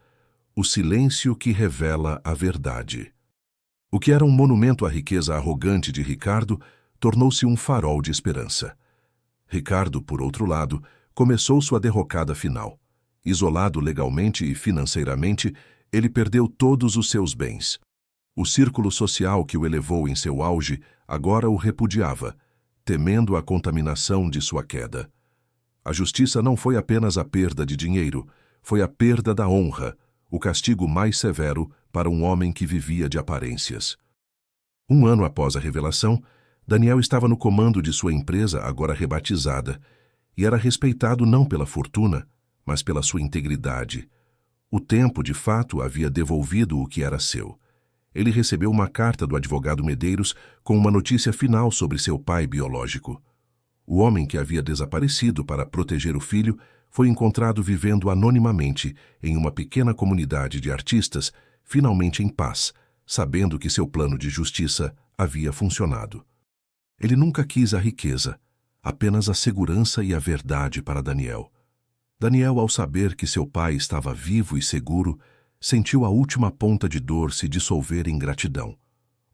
O silêncio que revela a verdade. O que era um monumento à riqueza arrogante de Ricardo tornou-se um farol de esperança. Ricardo, por outro lado, começou sua derrocada final. Isolado legalmente e financeiramente, ele perdeu todos os seus bens. O círculo social que o elevou em seu auge agora o repudiava, temendo a contaminação de sua queda. A justiça não foi apenas a perda de dinheiro, foi a perda da honra, o castigo mais severo para um homem que vivia de aparências. Um ano após a revelação, Daniel estava no comando de sua empresa, agora rebatizada, e era respeitado não pela fortuna, mas pela sua integridade. O tempo, de fato, havia devolvido o que era seu. Ele recebeu uma carta do advogado Medeiros com uma notícia final sobre seu pai biológico. O homem que havia desaparecido para proteger o filho foi encontrado vivendo anonimamente em uma pequena comunidade de artistas, finalmente em paz, sabendo que seu plano de justiça havia funcionado. Ele nunca quis a riqueza, apenas a segurança e a verdade para Daniel. Daniel, ao saber que seu pai estava vivo e seguro, sentiu a última ponta de dor se dissolver em gratidão.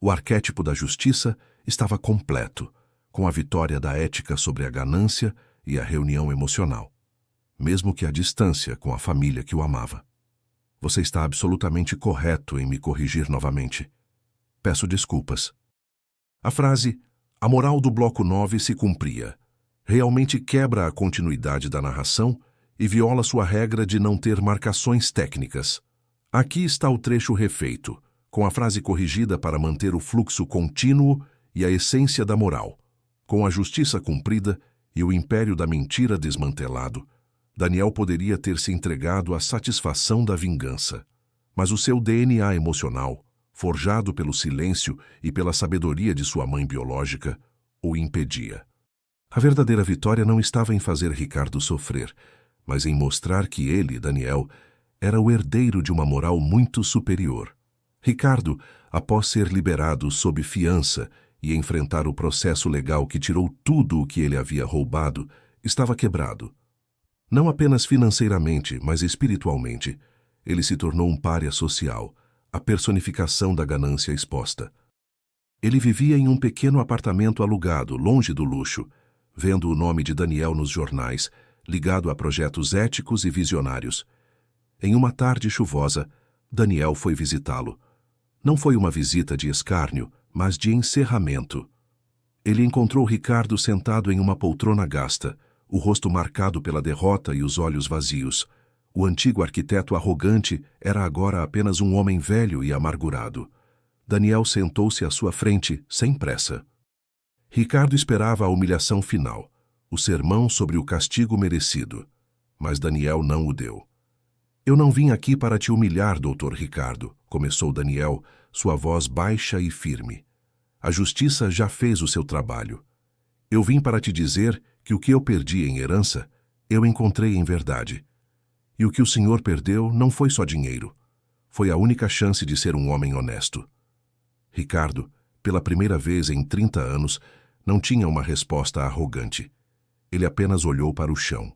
O arquétipo da justiça estava completo, com a vitória da ética sobre a ganância e a reunião emocional, mesmo que à distância com a família que o amava. Você está absolutamente correto em me corrigir novamente. Peço desculpas. A frase "a moral do bloco 9 se cumpria" realmente quebra a continuidade da narração e viola sua regra de não ter marcações técnicas. Aqui está o trecho refeito, com a frase corrigida para manter o fluxo contínuo e a essência da moral. Com a justiça cumprida e o império da mentira desmantelado, Daniel poderia ter se entregado à satisfação da vingança. Mas o seu DNA emocional, forjado pelo silêncio e pela sabedoria de sua mãe biológica, o impedia. A verdadeira vitória não estava em fazer Ricardo sofrer, mas em mostrar que ele, Daniel, era o herdeiro de uma moral muito superior. Ricardo, após ser liberado sob fiança e enfrentar o processo legal que tirou tudo o que ele havia roubado, estava quebrado. Não apenas financeiramente, mas espiritualmente. Ele se tornou um pária social, a personificação da ganância exposta. Ele vivia em um pequeno apartamento alugado, longe do luxo, vendo o nome de Daniel nos jornais, ligado a projetos éticos e visionários. Em uma tarde chuvosa, Daniel foi visitá-lo. Não foi uma visita de escárnio, mas de encerramento. Ele encontrou Ricardo sentado em uma poltrona gasta, o rosto marcado pela derrota e os olhos vazios. O antigo arquiteto arrogante era agora apenas um homem velho e amargurado. Daniel sentou-se à sua frente, sem pressa. Ricardo esperava a humilhação final, o sermão sobre o castigo merecido. Mas Daniel não o deu. Eu não vim aqui para te humilhar, doutor Ricardo, começou Daniel, sua voz baixa e firme. A justiça já fez o seu trabalho. Eu vim para te dizer que o que eu perdi em herança, eu encontrei em verdade. E o que o senhor perdeu não foi só dinheiro. Foi a única chance de ser um homem honesto. Ricardo, pela primeira vez em 30 anos, não tinha uma resposta arrogante. Ele apenas olhou para o chão.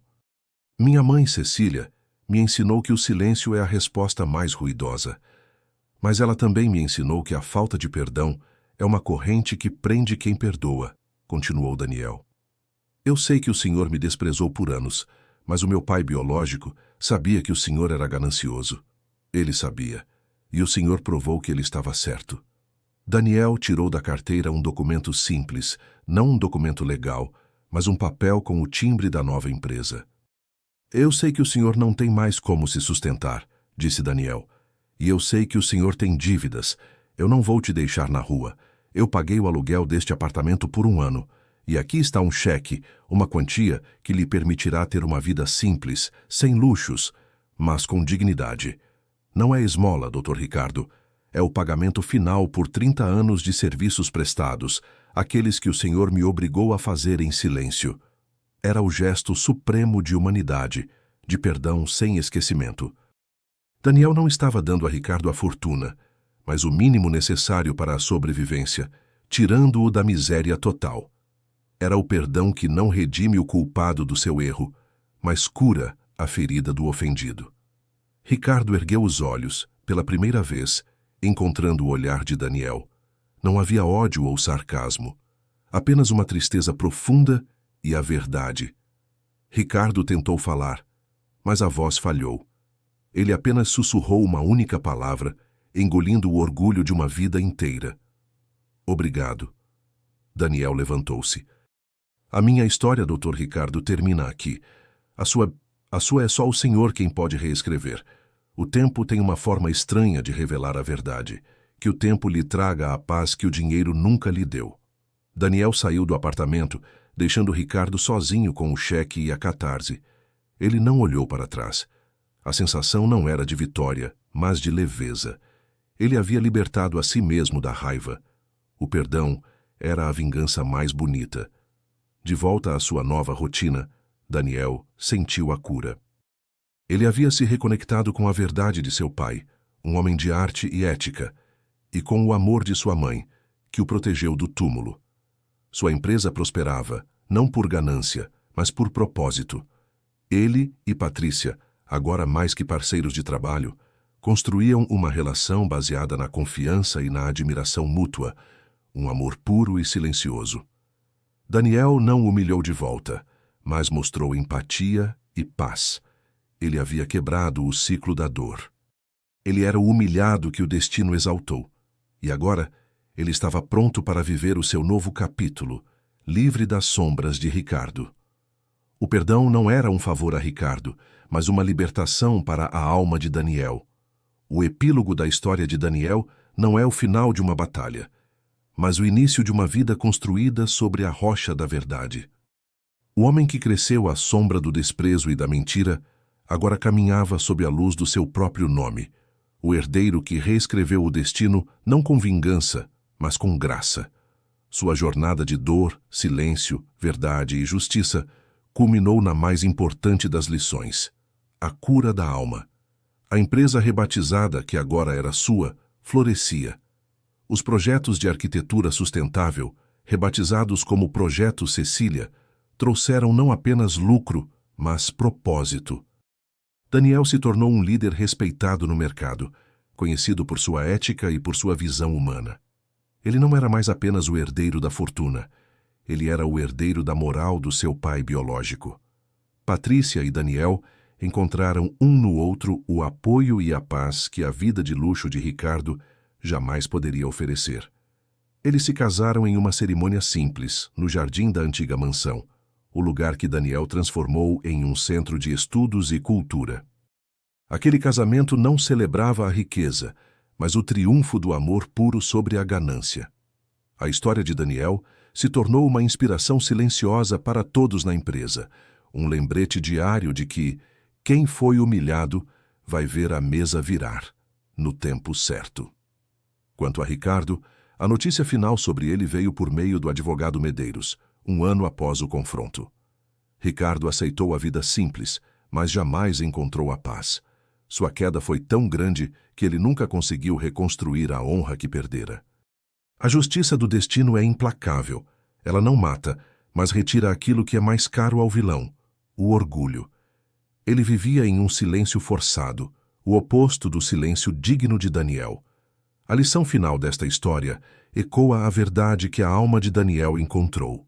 Minha mãe, Cecília, me ensinou que o silêncio é a resposta mais ruidosa. Mas ela também me ensinou que a falta de perdão é uma corrente que prende quem perdoa, continuou Daniel. Eu sei que o senhor me desprezou por anos, mas o meu pai biológico sabia que o senhor era ganancioso. Ele sabia, e o senhor provou que ele estava certo. Daniel tirou da carteira um documento simples, não um documento legal, mas um papel com o timbre da nova empresa. Eu sei que o senhor não tem mais como se sustentar, disse Daniel. E eu sei que o senhor tem dívidas. Eu não vou te deixar na rua. Eu paguei o aluguel deste apartamento por 1 ano. E aqui está um cheque, uma quantia que lhe permitirá ter uma vida simples, sem luxos, mas com dignidade. Não é esmola, Dr. Ricardo. É o pagamento final por 30 anos de serviços prestados, aqueles que o senhor me obrigou a fazer em silêncio. Era o gesto supremo de humanidade, de perdão sem esquecimento. Daniel não estava dando a Ricardo a fortuna, mas o mínimo necessário para a sobrevivência, tirando-o da miséria total. Era o perdão que não redime o culpado do seu erro, mas cura a ferida do ofendido. Ricardo ergueu os olhos, pela primeira vez, encontrando o olhar de Daniel. Não havia ódio ou sarcasmo, apenas uma tristeza profunda e a verdade. Ricardo tentou falar, mas a voz falhou. Ele apenas sussurrou uma única palavra, engolindo o orgulho de uma vida inteira. Obrigado. Daniel levantou-se. A minha história, Dr. Ricardo, termina aqui. A sua é só o senhor quem pode reescrever. O tempo tem uma forma estranha de revelar a verdade. Que o tempo lhe traga a paz que o dinheiro nunca lhe deu. Daniel saiu do apartamento, deixando Ricardo sozinho com o cheque e a catarse. Ele não olhou para trás. A sensação não era de vitória, mas de leveza. Ele havia libertado a si mesmo da raiva. O perdão era a vingança mais bonita. De volta à sua nova rotina, Daniel sentiu a cura. Ele havia se reconectado com a verdade de seu pai, um homem de arte e ética, e com o amor de sua mãe, que o protegeu do túmulo. Sua empresa prosperava, não por ganância, mas por propósito. Ele e Patrícia, agora mais que parceiros de trabalho, construíam uma relação baseada na confiança e na admiração mútua, um amor puro e silencioso. Daniel não o humilhou de volta, mas mostrou empatia e paz. Ele havia quebrado o ciclo da dor. Ele era o humilhado que o destino exaltou. E agora, ele estava pronto para viver o seu novo capítulo, livre das sombras de Ricardo. O perdão não era um favor a Ricardo, mas uma libertação para a alma de Daniel. O epílogo da história de Daniel não é o final de uma batalha, mas o início de uma vida construída sobre a rocha da verdade. O homem que cresceu à sombra do desprezo e da mentira, agora caminhava sob a luz do seu próprio nome, o herdeiro que reescreveu o destino não com vingança, mas com graça. Sua jornada de dor, silêncio, verdade e justiça culminou na mais importante das lições, a cura da alma. A empresa rebatizada, que agora era sua, florescia. Os projetos de arquitetura sustentável, rebatizados como Projeto Cecília, trouxeram não apenas lucro, mas propósito. Daniel se tornou um líder respeitado no mercado, conhecido por sua ética e por sua visão humana. Ele não era mais apenas o herdeiro da fortuna, ele era o herdeiro da moral do seu pai biológico. Patrícia e Daniel encontraram um no outro o apoio e a paz que a vida de luxo de Ricardo jamais poderia oferecer. Eles se casaram em uma cerimônia simples, no jardim da antiga mansão, o lugar que Daniel transformou em um centro de estudos e cultura. Aquele casamento não celebrava a riqueza, mas o triunfo do amor puro sobre a ganância. A história de Daniel se tornou uma inspiração silenciosa para todos na empresa, um lembrete diário de que quem foi humilhado vai ver a mesa virar, no tempo certo. Quanto a Ricardo, a notícia final sobre ele veio por meio do advogado Medeiros, um ano após o confronto. Ricardo aceitou a vida simples, mas jamais encontrou a paz. Sua queda foi tão grande que ele nunca conseguiu reconstruir a honra que perdera. A justiça do destino é implacável. Ela não mata, mas retira aquilo que é mais caro ao vilão, o orgulho. Ele vivia em um silêncio forçado, o oposto do silêncio digno de Daniel. A lição final desta história ecoa a verdade que a alma de Daniel encontrou.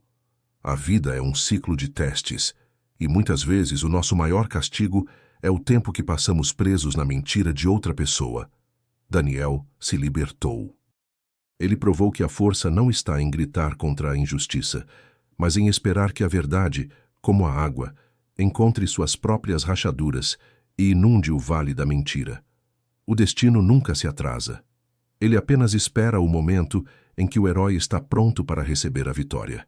A vida é um ciclo de testes, e muitas vezes o nosso maior castigo é o tempo que passamos presos na mentira de outra pessoa. Daniel se libertou. Ele provou que a força não está em gritar contra a injustiça, mas em esperar que a verdade, como a água, encontre suas próprias rachaduras e inunde o vale da mentira. O destino nunca se atrasa. Ele apenas espera o momento em que o herói está pronto para receber a vitória.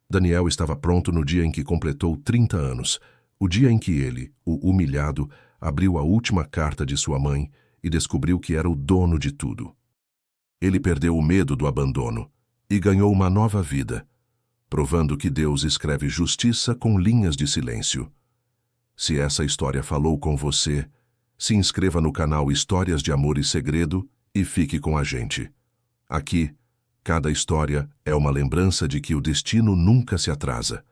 Daniel estava pronto no dia em que completou 30 anos, o dia em que ele, o humilhado, abriu a última carta de sua mãe e descobriu que era o dono de tudo. Ele perdeu o medo do abandono e ganhou uma nova vida, provando que Deus escreve justiça com linhas de silêncio. Se essa história falou com você, se inscreva no canal Histórias de Amor e Segredo e fique com a gente. Aqui, cada história é uma lembrança de que o destino nunca se atrasa.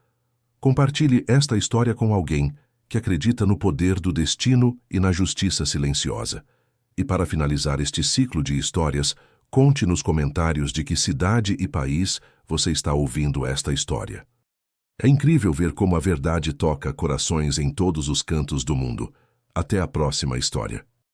Compartilhe esta história com alguém que acredita no poder do destino e na justiça silenciosa. E para finalizar este ciclo de histórias, conte nos comentários de que cidade e país você está ouvindo esta história. É incrível ver como a verdade toca corações em todos os cantos do mundo. Até a próxima história.